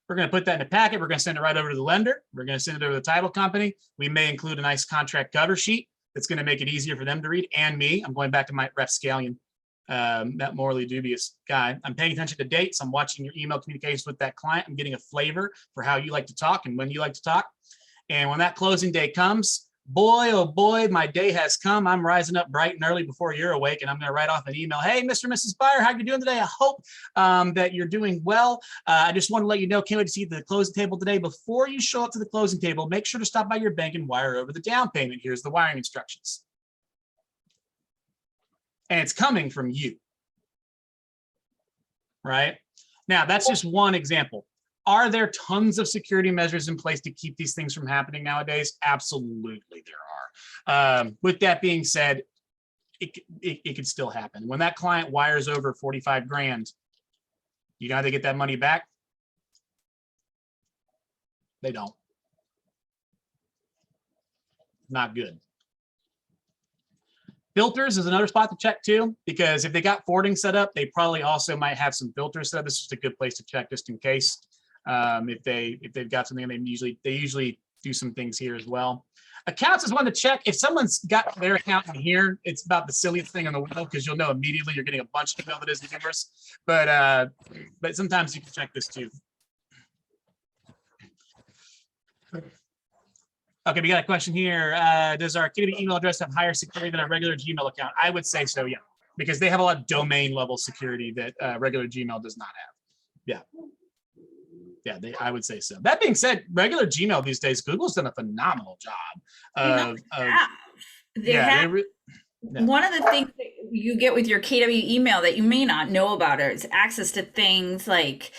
S3: we're going to put that in a packet. We're going to send it right over to the lender. We're going to send it over to the title company. We may include a nice contract cover sheet that's going to make it easier for them to read, and me. I'm going back to my rapscallion, that morally dubious guy. I'm paying attention to dates. I'm watching your email communications with that client. I'm getting a flavor for how you like to talk and when you like to talk. And when that closing day comes, boy, oh boy, my day has come. I'm rising up bright and early before you're awake, and I'm going to write off an email. Hey, Mr. and Mrs. Buyer, how you doing today? I hope that you're doing well. I just want to let you know, can't wait to see the closing table today. Before you show up to the closing table, make sure to stop by your bank and wire over the down payment. Here's the wiring instructions. And it's coming from you, right? Now, that's just one example. Are there tons of security measures in place to keep these things from happening nowadays? Absolutely, there are. With that being said, it could still happen. When that client wires over 45 grand, you got to get that money back. They don't. Not good. Filters is another spot to check too, because if they got forwarding set up, they probably also might have some filters set up. This is just a good place to check just in case. If they've got something, they usually do some things here as well. Accounts is one to check. If someone's got their account in here, it's about the silliest thing in the world because you'll know immediately you're getting a bunch of email that isn't yours. But sometimes you can check this too. Okay, we got a question here. Does our KW email address have higher security than our regular Gmail account? I would say so, yeah, because they have a lot of domain level security that regular Gmail does not have. Yeah. Yeah, I would say so. That being said, regular Gmail these days, Google's done a phenomenal job
S1: They have one of the things that you get with your KW email that you may not know about is access to things like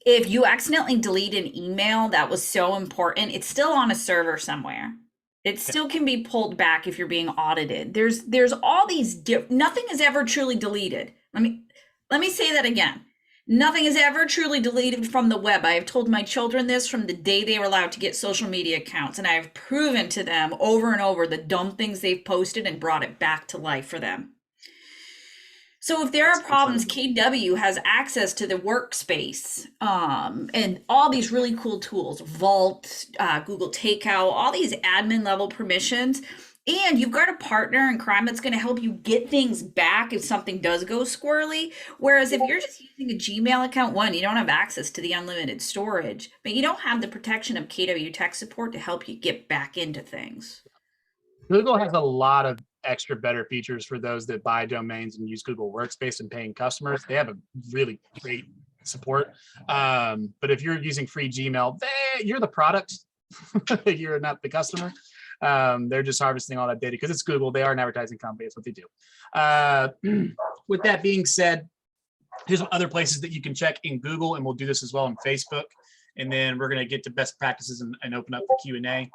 S1: if you accidentally delete an email that was so important, it's still on a server somewhere. It still can be pulled back if you're being audited. There's all these nothing is ever truly deleted. Let me say that again. Nothing is ever truly deleted from the web. I have told my children this from the day they were allowed to get social media accounts, and I have proven to them over and over the dumb things they've posted and brought it back to life for them. So if there are problems, KW has access to the workspace and all these really cool tools, Vault, Google Takeout, all these admin level permissions. And you've got a partner in crime that's going to help you get things back if something does go squirrely. Whereas if you're just using a Gmail account, one, you don't have access to the unlimited storage, but you don't have the protection of KW tech support to help you get back into things.
S3: Google has a lot of extra better features for those that buy domains and use Google Workspace and paying customers. They have a really great support. But if you're using free Gmail, you're the product. You're not the customer. They're just harvesting all that data because it's Google. They are an advertising company. That's what they do. With that being said, here's some other places that you can check in Google, and we'll do this as well on Facebook. And then we're going to get to best practices and open up for Q&A.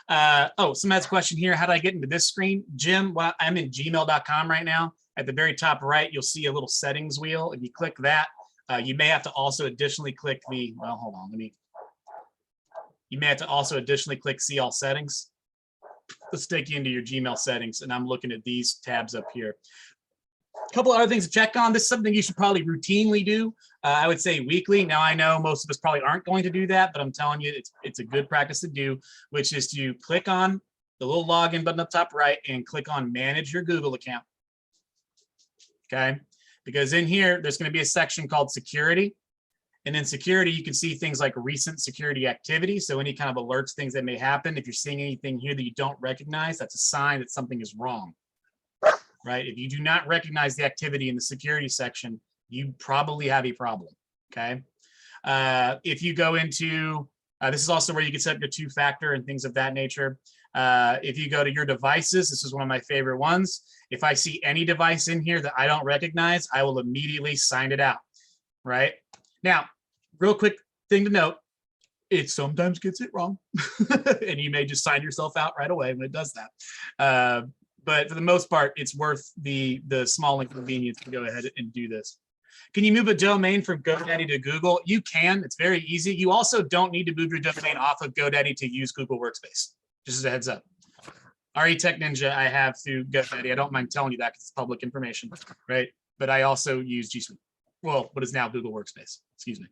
S3: Someone has a question here. How do I get into this screen? Jim, well, I'm in gmail.com right now. At the very top right, you'll see a little settings wheel. If you click that, you may have to also additionally click you may have to also additionally click see all settings. Let's take you into your Gmail settings, and I'm looking at these tabs up here. A couple other things to check on. This is something you should probably routinely do. I would say weekly. Now, I know most of us probably aren't going to do that, but I'm telling you, it's a good practice to do, which is to click on the little login button up top right and click on manage your Google account. Okay, because in here, there's going to be a section called security. And in security, you can see things like recent security activity. So any kind of alerts, things that may happen. If you're seeing anything here that you don't recognize, that's a sign that something is wrong, right? If you do not recognize the activity in the security section, you probably have a problem, okay? If you go into, this is also where you can set up your two-factor and things of that nature. If you go to your devices, this is one of my favorite ones. If I see any device in here that I don't recognize, I will immediately sign it out, right? Now, real quick thing to note, it sometimes gets it wrong and you may just sign yourself out right away when it does that. But for the most part, it's worth the small inconvenience to go ahead and do this. Can you move a domain from GoDaddy to Google? You can, it's very easy. You also don't need to move your domain off of GoDaddy to use Google Workspace, just as a heads up. RE Tech Ninja, I have through GoDaddy. I don't mind telling you that because it's public information, right? But I also use G Suite. Well, what is now Google Workspace, excuse me.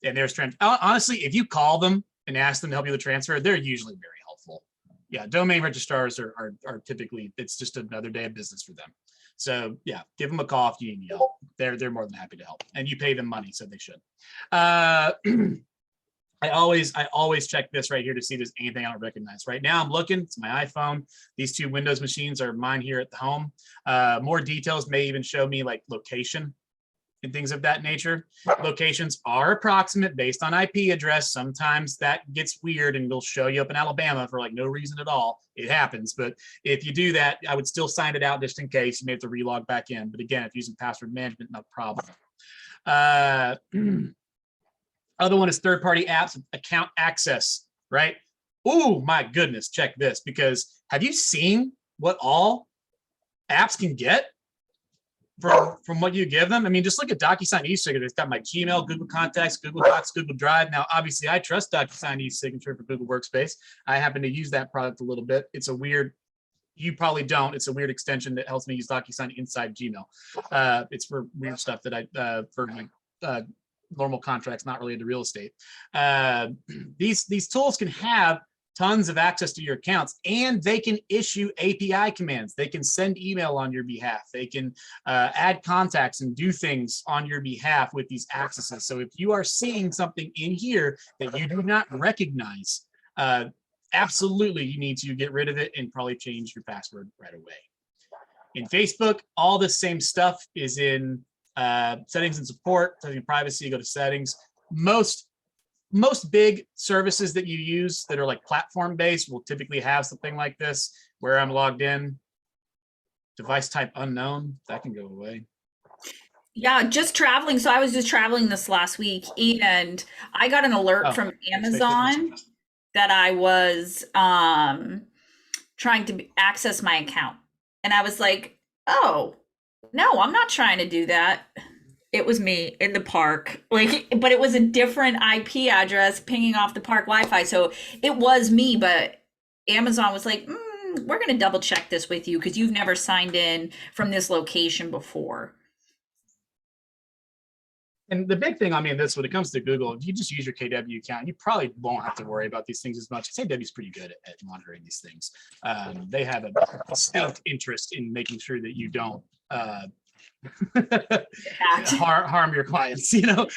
S3: And there's honestly, if you call them and ask them to help you with the transfer, they're usually very helpful. Yeah, domain registrars are typically, it's just another day of business for them. So yeah, give them a call if you need help. They're more than happy to help, and you pay them money, so they should. I always check this right here to see if there's anything I don't recognize. Right now I'm looking, it's my iPhone. These two Windows machines are mine here at the home. More details may even show me like location and things of that nature. Locations are approximate based on IP address. Sometimes that gets weird and it'll show you up in Alabama for like no reason at all. It happens, but if you do that, I would still sign it out just in case. You may have to relog back in. But again, if you're using password management, no problem. Other one is third-party apps, account access, right? Oh my goodness, check this, because have you seen what all apps can get from what you give them? I mean, just look at DocuSign e-signature. It's got my Gmail, Google Contacts, Google Docs, Google Drive. Now, obviously, I trust DocuSign e-signature for Google Workspace. I happen to use that product a little bit. It's a weird, you probably don't. It's a weird extension that helps me use DocuSign inside Gmail. It's for weird stuff that I, for my normal contracts not related to real estate. These tools can have tons of access to your accounts, and they can issue API commands. They can send email on your behalf. They can add contacts and do things on your behalf with these accesses. So if you are seeing something in here that you do not recognize, absolutely you need to get rid of it and probably change your password right away. In Facebook, all the same stuff is in settings and support, setting privacy, go to settings. Most big services that you use that are like platform based will typically have something like this, where I'm logged in, device type unknown, that can go away.
S1: Yeah, just traveling. So I was just traveling this last week and I got an alert from Amazon that I was trying to access my account. And I was like, oh, no, I'm not trying to do that. It was me in the park, like, but it was a different IP address pinging off the park Wi-Fi. So it was me, but Amazon was like, we're going to double check this with you because you've never signed in from this location before.
S3: And the big thing, I mean, this when it comes to Google, if you just use your KW account, you probably won't have to worry about these things as much. KW is pretty good at monitoring these things. They have a distinct interest in making sure that you don't harm your clients. You know,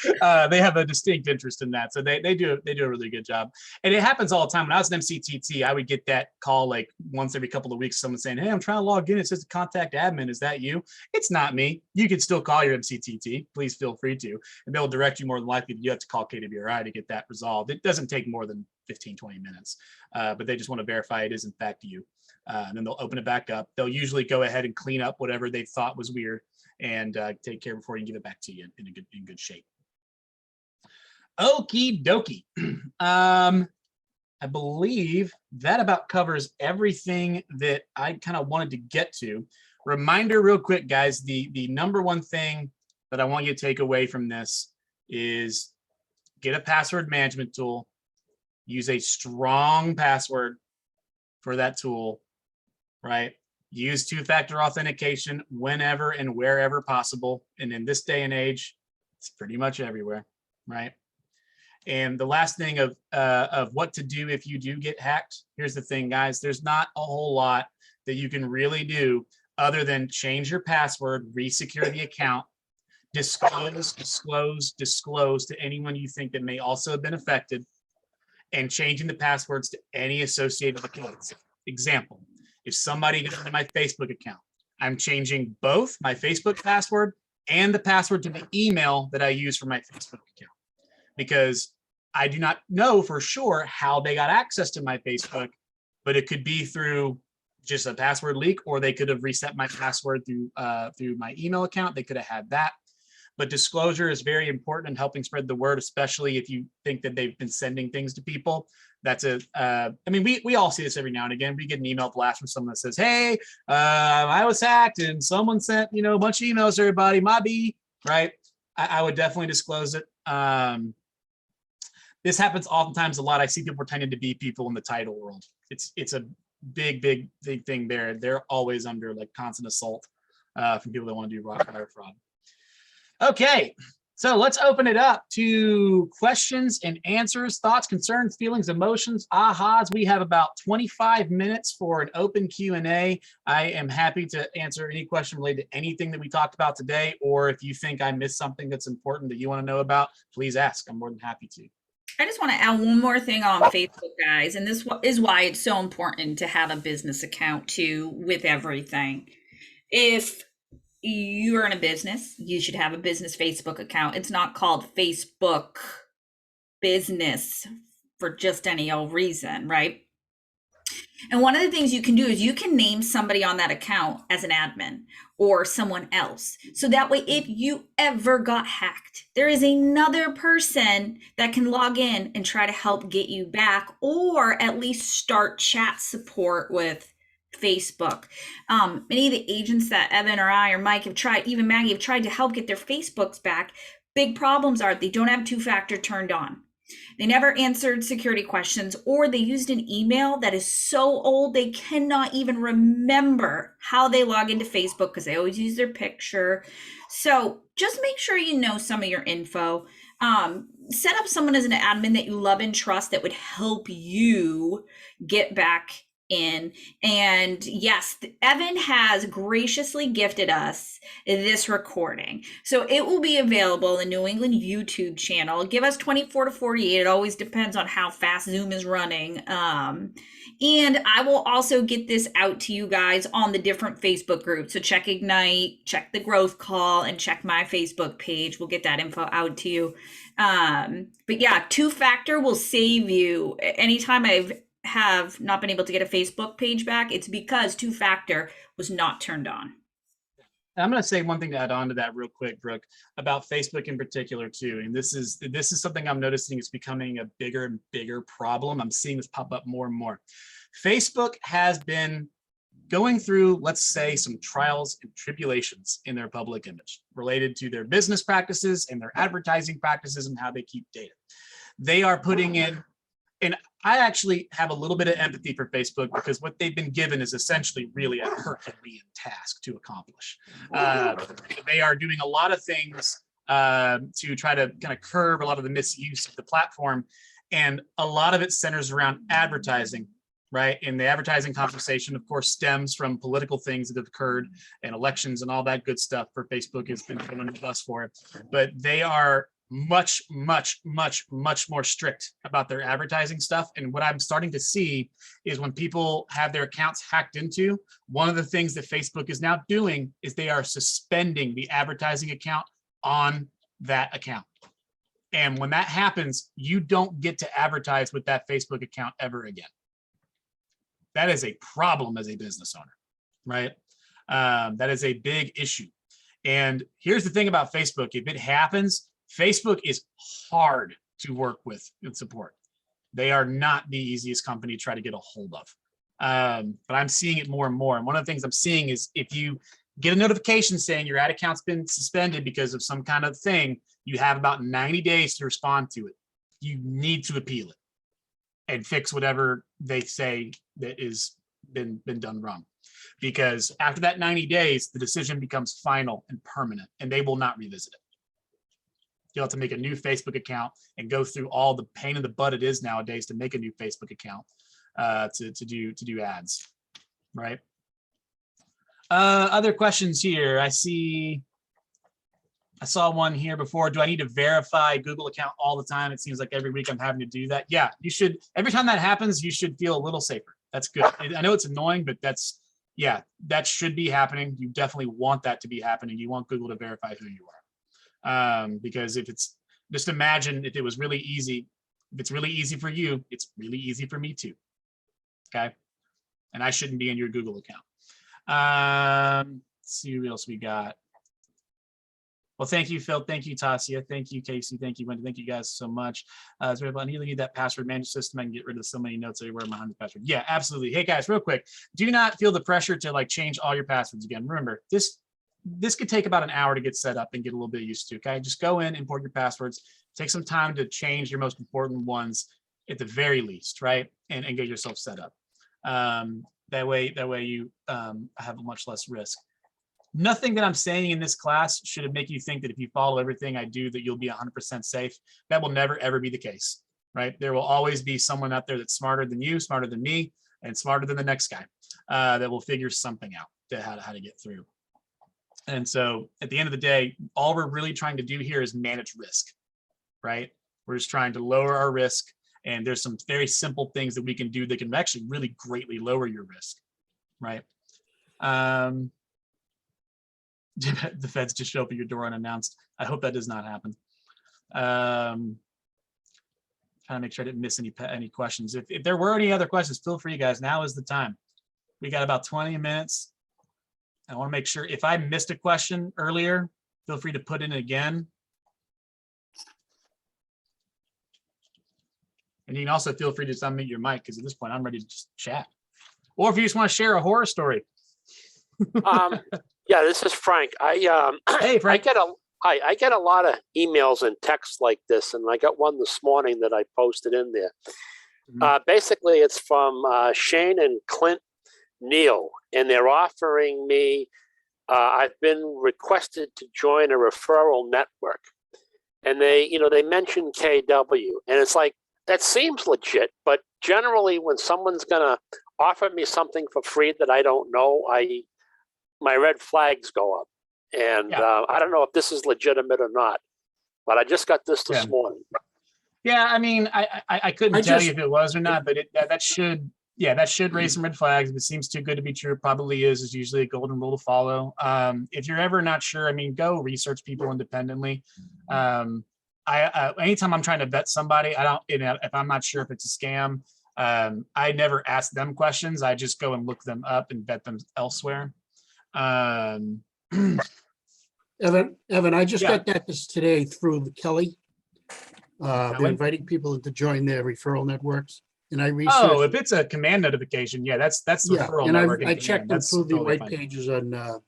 S3: they have a distinct interest in that, so they do a really good job. And it happens all the time. When I was an MCTT, I would get that call like once every couple of weeks, someone saying, hey, I'm trying to log in, it says contact admin, is that you? It's not me. You can still call your MCTT, please feel free to, and they'll direct you. More than likely you have to call KWRI to get that resolved. It doesn't take more than 15-20 minutes, but they just want to verify it is in fact you. And then they'll open it back up. They'll usually go ahead and clean up whatever they thought was weird and take care before you give it back to you in good shape. Okie dokie. I believe that about covers everything that I kind of wanted to get to. Reminder real quick, guys, the number one thing that I want you to take away from this is get a password management tool, use a strong password for that tool, right? Use two-factor authentication whenever and wherever possible. And in this day and age, it's pretty much everywhere, right? And the last thing of what to do if you do get hacked, here's the thing, guys, there's not a whole lot that you can really do other than change your password, re-secure the account, disclose to anyone you think that may also have been affected, and changing the passwords to any associated accounts. Example, if somebody goes into my Facebook account, I'm changing both my Facebook password and the password to the email that I use for my Facebook account, because I do not know for sure how they got access to my Facebook, but it could be through just a password leak, or they could have reset my password through my email account. They could have had that. But disclosure is very important in helping spread the word, especially if you think that they've been sending things to people. That's I mean, we all see this every now and again. We get an email blast from someone that says, hey, I was hacked and someone sent, a bunch of emails to everybody, my B, right? I would definitely disclose it. This happens oftentimes a lot. I see people pretending to be people in the title world. It's a big thing there. They're always under like constant assault from people that want to do wire fraud. Okay, so let's open it up to questions and answers, thoughts, concerns, feelings, emotions, ahas. We have about 25 minutes for an open Q&A. I am happy to answer any question related to anything that we talked about today, or if you think I missed something that's important that you want to know about, please ask. I'm more than happy to.
S1: I just want to add one more thing on Facebook, guys, and this is why it's so important to have a business account too with everything. If you're in a business, you should have a business Facebook account. It's not called Facebook Business for just any old reason, right? And one of the things you can do is you can name somebody on that account as an admin or someone else. So that way, if you ever got hacked, there is another person that can log in and try to help get you back, or at least start chat support with Facebook. Many of the agents that Evan or I or Mike have tried, even Maggie, have tried to help get their Facebooks back. Big problems are they don't have two-factor turned on. They never answered security questions, or they used an email that is so old they cannot even remember how they log into Facebook because they always use their picture. So just make sure you know some of your info. Set up someone as an admin that you love and trust that would help you get back in. And yes, Evan has graciously gifted us this recording. So it will be available in the New England YouTube channel. Give us 24 to 48. It always depends on how fast Zoom is running. And I will also get this out to you guys on the different Facebook groups. So check Ignite, check the Growth Call, and check my Facebook page. We'll get that info out to you. But yeah, two-factor will save you. Anytime have not been able to get a Facebook page back, it's because two-factor was not turned on.
S3: I'm going to say one thing to add on to that real quick, Brooke, about Facebook in particular too. And this is something I'm noticing is becoming a bigger and bigger problem. I'm seeing this pop up more and more. Facebook has been going through, let's say, some trials and tribulations in their public image related to their business practices and their advertising practices and how they keep data. They are putting in, and I actually have a little bit of empathy for Facebook because what they've been given is essentially really a Herculean task to accomplish. They are doing a lot of things to try to kind of curb a lot of the misuse of the platform. And a lot of it centers around advertising, right? And the advertising conversation, of course, stems from political things that have occurred and elections and all that good stuff for Facebook has been put under the bus for it. But they are much more strict about their advertising stuff. And what I'm starting to see is when people have their accounts hacked into, one of the things that Facebook is now doing is they are suspending the advertising account on that account. And when that happens, you don't get to advertise with that Facebook account ever again. That is a problem as a business owner, right? That is a big issue. And here's the thing about Facebook. If it happens, Facebook is hard to work with and support. They are not the easiest company to try to get a hold of. But I'm seeing it more and more. And one of the things I'm seeing is if you get a notification saying your ad account's been suspended because of some kind of thing, you have about 90 days to respond to it. You need to appeal it and fix whatever they say that is been done wrong. Because after that 90 days, the decision becomes final and permanent, and they will not revisit it. You'll have to make a new Facebook account and go through all the pain in the butt it is nowadays to make a new Facebook account to do ads, right? Other questions here. I saw one here before. Do I need to verify Google account all the time? It seems like every week I'm having to do that. Yeah, you should. Every time that happens, you should feel a little safer. That's good. I know it's annoying, but yeah, that should be happening. You definitely want that to be happening. You want Google to verify who you are. Because if it's, just imagine if it was really easy, if it's really easy for you, it's really easy for me too. Okay. And I shouldn't be in your Google account. Let's see what else we got. Well, thank you, Phil. Thank you, Tasia. Thank you, Casey. Thank you, Wendy. Thank you guys so much. So I need that password management system. I can get rid of so many notes everywhere behind the password. Yeah, absolutely. Hey guys, real quick. Do not feel the pressure to like change all your passwords again. Remember, this could take about an hour to get set up and get a little bit used to, okay? Just go in, import your passwords, take some time to change your most important ones at the very least, right? And get yourself set up. That way you have much less risk. Nothing that I'm saying in this class should make you think that if you follow everything I do that you'll be 100% safe. That will never, ever be the case, right? There will always be someone out there that's smarter than you, smarter than me, and smarter than the next guy that will figure something out to how to get through. And so at the end of the day, all we're really trying to do here is manage risk, right? We're just trying to lower our risk. And there's some very simple things that we can do that can actually really greatly lower your risk, right? The feds just show up at your door unannounced. I hope that does not happen. Trying to make sure I didn't miss any questions. If there were any other questions, feel free, guys. Now is the time. We got about 20 minutes. I want to make sure if I missed a question earlier, feel free to put in again. And you can also feel free to just unmute your mic because at this point I'm ready to just chat. Or if you just want to share a horror story.
S7: Yeah, this is Frank.
S3: Hey, Frank.
S7: I get a lot of emails and texts like this, and I got one this morning that I posted in there.
S3: Mhm.
S7: Basically, it's from Shane and Clint Neal, and they're offering me, I've been requested to join a referral network. And they mention KW, and it's like, that seems legit, but generally when someone's gonna offer me something for free that I don't know, my red flags go up. And
S3: Yeah.
S7: I don't know if this is legitimate or not, but I just got this
S3: Yeah.
S7: morning.
S3: Yeah, I mean, I couldn't
S8: I
S3: tell
S8: just-
S3: you if it was or not, but that should raise some red flags. If it seems too good to be true, it probably is. Is usually a golden rule to follow. If you're ever not sure, I mean, go research people independently. Anytime I'm trying to vet somebody, I don't, if I'm not sure if it's a scam, I never ask them questions. I just go and look them up and vet them elsewhere.
S8: Evan, I just
S3: Yeah.
S8: got that this today through Kelly. They're
S3: Kelly?
S8: inviting people to join their referral networks, and I
S3: Oh,
S8: researched.
S3: if it's a command notification, yeah, that's the
S8: Yeah,
S3: referral
S8: and
S3: network.
S8: I checked them
S3: That's
S8: through the
S3: totally
S8: white
S3: fine.
S8: pages on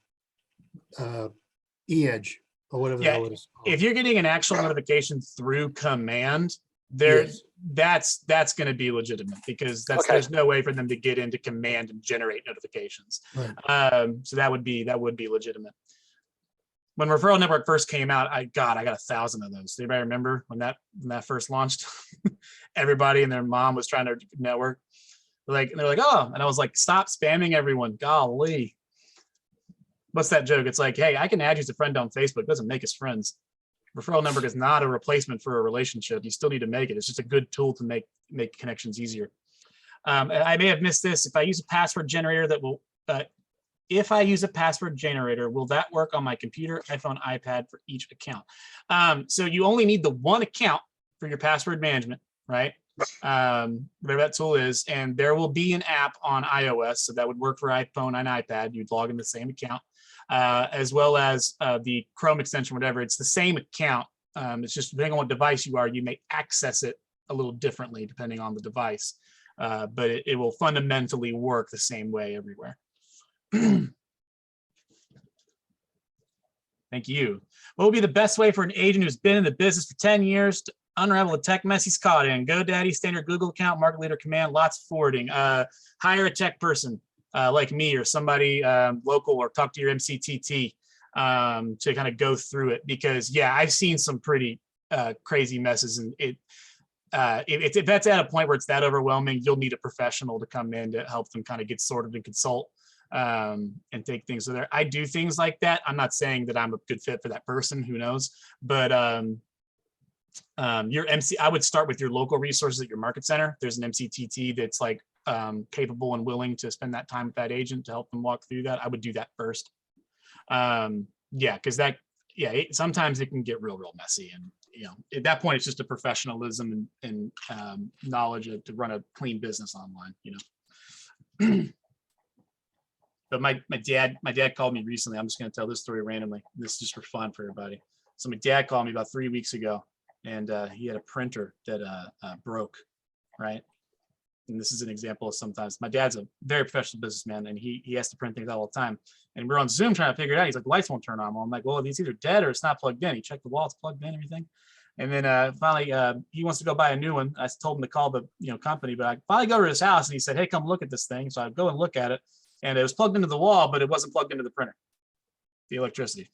S8: E-Edge or whatever the
S3: Yeah,
S8: hell it is.
S3: If you're getting an actual notification through command, there,
S8: Yes.
S3: that's going to be legitimate, because
S7: Okay.
S3: there's no way for them to get into command and generate notifications.
S8: Right.
S3: So that would be legitimate. When Referral Network first came out, I got 1,000 of those. Anybody remember when that first launched? Everybody and their mom was trying to network. They're like, oh, and I was like, stop spamming everyone. Golly. What's that joke? It's like, hey, I can add you as a friend on Facebook. It doesn't make us friends. Referral network is not a replacement for a relationship. You still need to make it. It's just a good tool to make connections easier. I may have missed this. If I use a password generator that will, will that work on my computer, iPhone, iPad for each account? So you only need the one account for your password management, right? Whatever that tool is, and there will be an app on iOS, so that would work for iPhone and iPad. You'd log in the same account, as well as the Chrome extension, whatever. It's the same account. It's just depending on what device you are, you may access it a little differently depending on the device, but it will fundamentally work the same way everywhere. Thank you. What would be the best way for an agent who's been in the business for 10 years to unravel a tech mess he's caught in? GoDaddy, standard Google account, market leader command, lots of forwarding. Hire a tech person like me or somebody local, or talk to your MCTT to kind of go through it, because yeah, I've seen some pretty crazy messes, and if that's at a point where it's that overwhelming, you'll need a professional to come in to help them kind of get sorted and consult and take things to there. I do things like that. I'm not saying that I'm a good fit for that person, who knows, but your MC, I would start with your local resources at your market center. There's an MCTT that's like capable and willing to spend that time with that agent to help them walk through that. I would do that first. Yeah, because sometimes it can get real messy, and at that point it's just a professionalism and knowledge to run a clean business online. But my dad called me recently. I'm just going to tell this story randomly. This is just for fun for everybody. So my dad called me about 3 weeks ago, and he had a printer that broke, right? And this is an example of sometimes my dad's a very professional businessman, and he has to print things all the time. And we're on Zoom trying to figure it out. He's like, the lights won't turn on. Well, I'm like, well, it's either dead or it's not plugged in. He checked the wall, it's plugged in, everything. And then finally, he wants to go buy a new one. I told him to call the company, but I finally go to his house, and he said, hey, come look at this thing. So I go and look at it, and it was plugged into the wall, but it wasn't plugged into the printer, the electricity.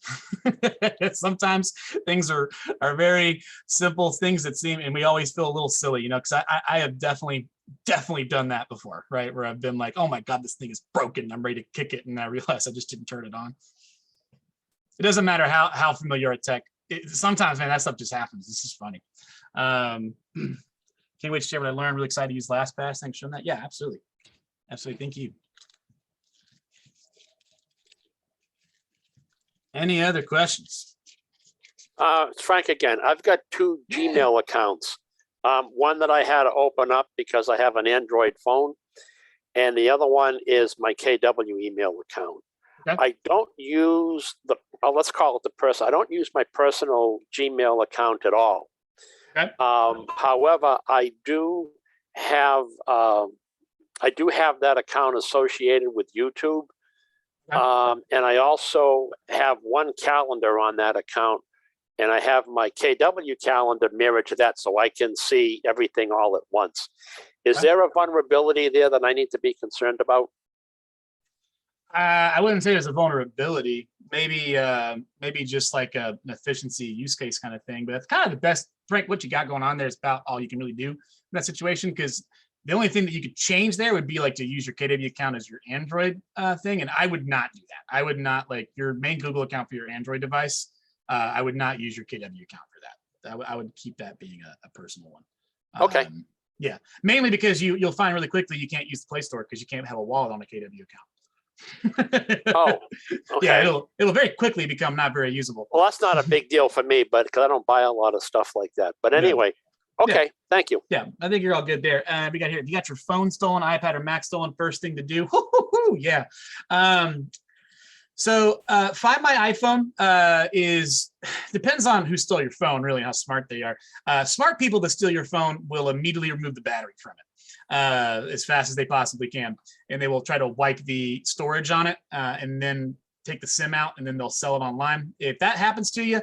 S3: Sometimes things are very simple things that seem, and we always feel a little silly, because I have definitely done that before, right? Where I've been like, oh my God, this thing is broken. I'm ready to kick it. And I realize I just didn't turn it on. It doesn't matter how familiar at tech. Sometimes, man, that stuff just happens. It's just funny. Can't wait to share what I learned. Really excited to use LastPass. Thanks for showing that. Yeah, absolutely. Absolutely. Thank you. Any other questions?
S7: It's Frank again. I've got 2 Gmail accounts. One that I had to open up because I have an Android phone, and the other one is my KW email account.
S3: Okay.
S7: I don't use let's call it the person. I don't use my personal Gmail account at all.
S3: Okay.
S7: However, I do have that account associated with YouTube.
S3: Okay.
S7: And I also have one calendar on that account, and I have my KW calendar mirrored to that so I can see everything all at once. Is
S3: Okay.
S7: there a vulnerability there that I need to be concerned about?
S3: I wouldn't say there's a vulnerability. Maybe just like an efficiency use case kind of thing. But it's kind of the best, Frank. What you got going on there is about all you can really do in that situation, because The only thing that you could change there would be like to use your KW account as your Android thing. And I would not do that. I would not, like, your main Google account for your Android device. I would not use your KW account for that. I would keep that being a personal one.
S7: Okay.
S3: Yeah, mainly because you'll find really quickly you can't use the Play Store because you can't have a wallet on a KW account.
S7: Oh, okay.
S3: Yeah, it'll very quickly become not very usable.
S7: Well, that's not a big deal for me, but because I don't buy a lot of stuff like that. But anyway, okay, thank you.
S3: Yeah, I think you're all good there. We got here. You got your phone stolen, iPad or Mac stolen. First thing to do. Yeah. So Find My iPhone depends on who stole your phone, really, how smart they are. Smart people that steal your phone will immediately remove the battery from it as fast as they possibly can. And they will try to wipe the storage on it and then take the SIM out, and then they'll sell it online. If that happens to you,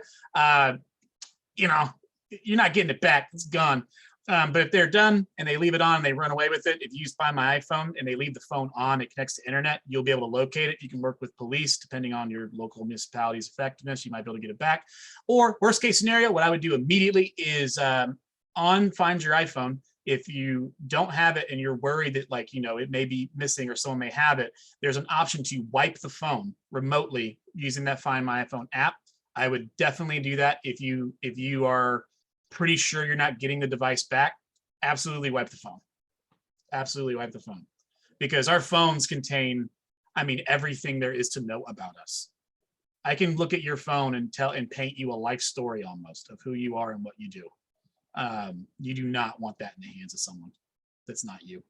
S3: you're not getting it back. It's gone. But if they're done and they leave it on and they run away with it, if you Find My iPhone and they leave the phone on, it connects to internet, you'll be able to locate it. You can work with police, depending on your local municipality's effectiveness. You might be able to get it back. Or worst case scenario, what I would do immediately is on Find Your iPhone. If you don't have it and you're worried that, like, it may be missing or someone may have it, there's an option to wipe the phone remotely using that Find My iPhone app. I would definitely do that if you are pretty sure you're not getting the device back. Absolutely wipe the phone. Absolutely wipe the phone, because our phones contain, everything there is to know about us. I can look at your phone and paint you a life story almost of who you are and what you do. You do not want that in the hands of someone that's not you.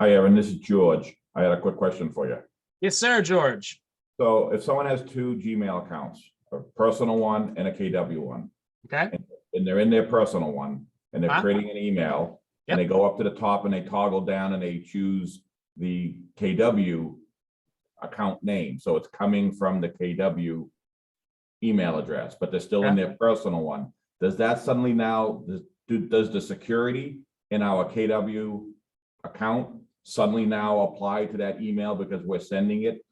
S9: Hi, Evan. This is George. I had a quick question for you.
S3: Yes, sir, George.
S9: So if someone has two Gmail accounts, a personal one and a KW one,
S3: Okay.
S9: and they're in their personal one and they're creating an email, and they go up to the top and they toggle down and they choose the KW account name. So it's coming from the KW email address, but they're still in their personal one. Does that suddenly now, does the security in our KW account suddenly now apply to that email because we're sending it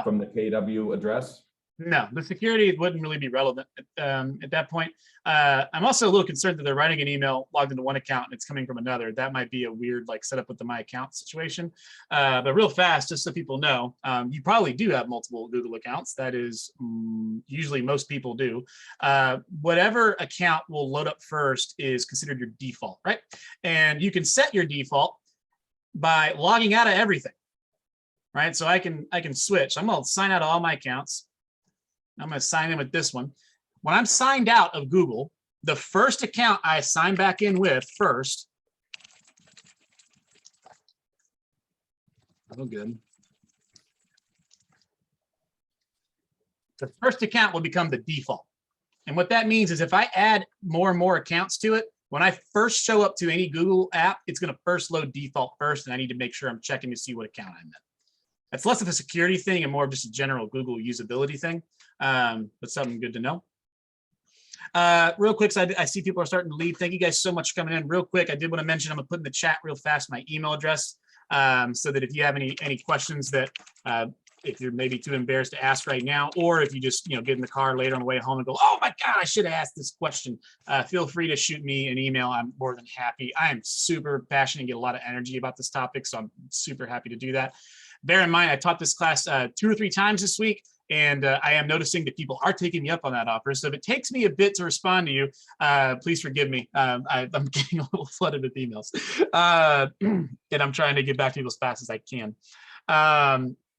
S9: from the KW address?
S3: No, the security wouldn't really be relevant at that point. I'm also a little concerned that they're writing an email logged into one account and it's coming from another. That might be a weird setup with the My Account situation. But real fast, just so people know, you probably do have multiple Google accounts. That is usually most people do. Whatever account will load up first is considered your default, right? And you can set your default by logging out of everything, right? So I can switch. I'm gonna sign out of all my accounts. I'm gonna sign in with this one. When I'm signed out of Google, the first account I sign back in with first. Oh, good. The first account will become the default. And what that means is if I add more and more accounts to it, when I first show up to any Google app, it's going to first load default first, and I need to make sure I'm checking to see what account I'm in. That's less of a security thing and more of just a general Google usability thing, but something good to know. Real quick, so I see people are starting to leave. Thank you guys so much for coming in. Real quick, I did want to mention, I'm going to put in the chat real fast my email address, so that if you have any questions that if you're maybe too embarrassed to ask right now, or if you just get in the car later on the way home and go, oh my God, I should have asked this question, feel free to shoot me an email. I'm more than happy. I am super passionate and get a lot of energy about this topic, so I'm super happy to do that. Bear in mind, I taught this class 2 or 3 times this week, and I am noticing that people are taking me up on that offer. So if it takes me a bit to respond to you, please forgive me. I'm getting a little flooded with emails, and I'm trying to get back to people as fast as I can.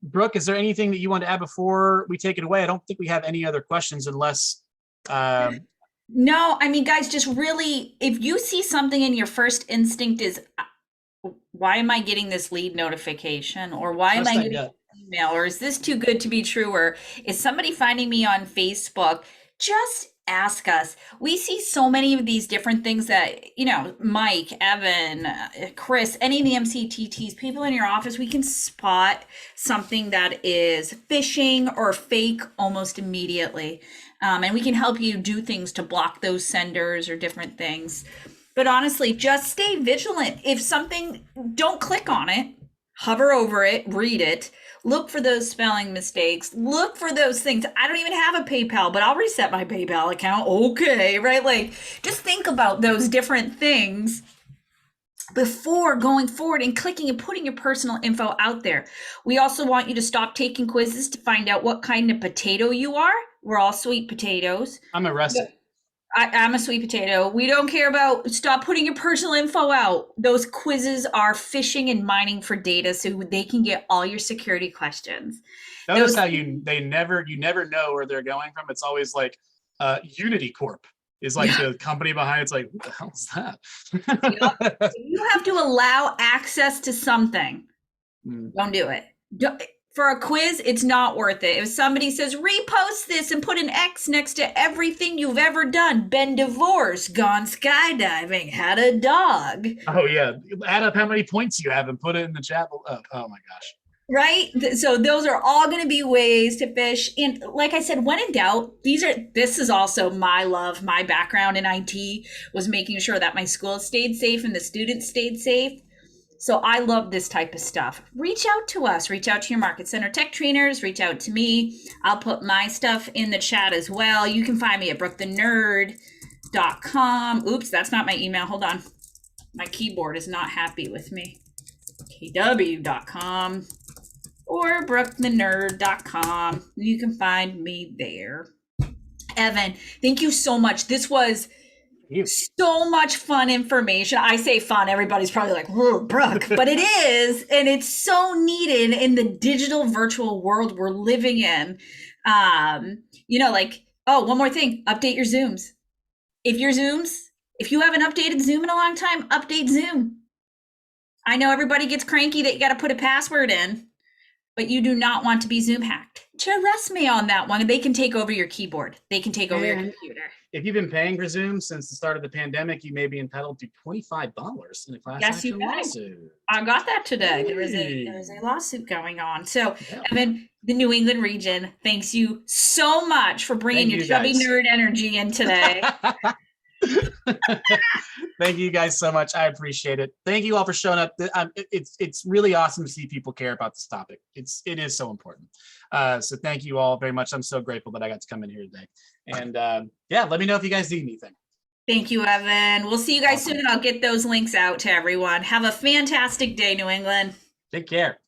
S3: Brooke, is there anything that you want to add before we take it away? I don't think we have any other questions unless.
S1: No, guys, just really, if you see something and your first instinct is, why am I getting this lead notification? Or why am I getting an email? Or is this too good to be true? Or is somebody finding me on Facebook? Just ask us. We see so many of these different things that, Mike, Evan, Chris, any of the MCTTs, people in your office, we can spot something that is phishing or fake almost immediately. And we can help you do things to block those senders or different things. But honestly, just stay vigilant. If something, don't click on it. hover over it, read it, look for those spelling mistakes, look for those things. I don't even have a PayPal, but I'll reset my PayPal account. Okay, right? Like, just think about those different things before going forward and clicking and putting your personal info out there. We also want you to stop taking quizzes to find out what kind of potato you are. We're all sweet potatoes.
S3: I'm arrested.
S1: I'm a sweet potato. We don't care about, stop putting your personal info out. Those quizzes are fishing and mining for data so they can get all your security questions.
S3: Notice
S1: Those-
S3: how you never know where they're going from. It's always like Unity Corp is like the company behind. It's like, what the hell is that?
S1: You have to allow access to something. Don't do it. For a quiz, it's not worth it. If somebody says, repost this and put an X next to everything you've ever done, been divorced, gone skydiving, had a dog.
S3: Oh yeah, add up how many points you have and put it in the chat. Oh my gosh.
S1: Right? So those are all going to be ways to fish. And like I said, when in doubt, this is also my love, my background in IT was making sure that my school stayed safe and the students stayed safe. So I love this type of stuff. Reach out to us, reach out to your Market Center tech trainers, reach out to me. I'll put my stuff in the chat as well. You can find me at brookthenerd.com. Oops, that's not my email. Hold on. My keyboard is not happy with me. kw.com or brookthenerd.com. You can find me there. Evan, thank you so much. This was so much fun information. I say fun, everybody's probably like, whoa, Brooke, but it is, and it's so needed in the digital virtual world we're living in. Like, oh, one more thing, update your Zooms. If you haven't updated Zoom in a long time, update Zoom. I know everybody gets cranky that you got to put a password in, but you do not want to be Zoom hacked. Trust me on that one. They can take over your keyboard. They can take over your computer.
S3: If you've been paying for Zoom since the start of the pandemic, you may be entitled to $25 in a class action lawsuit.
S1: I got that today. There is a lawsuit going on. So, Evan, the New England region, thanks you so much for bringing your chubby nerd energy in today.
S3: Thank you guys so much. I appreciate it. Thank you all for showing up. It's really awesome to see people care about this topic. It is so important. So thank you all very much. I'm so grateful that I got to come in here today. And let me know if you guys need anything.
S1: Thank you, Evan. We'll see you guys soon. I'll get those links out to everyone. Have a fantastic day, New England.
S3: Take care.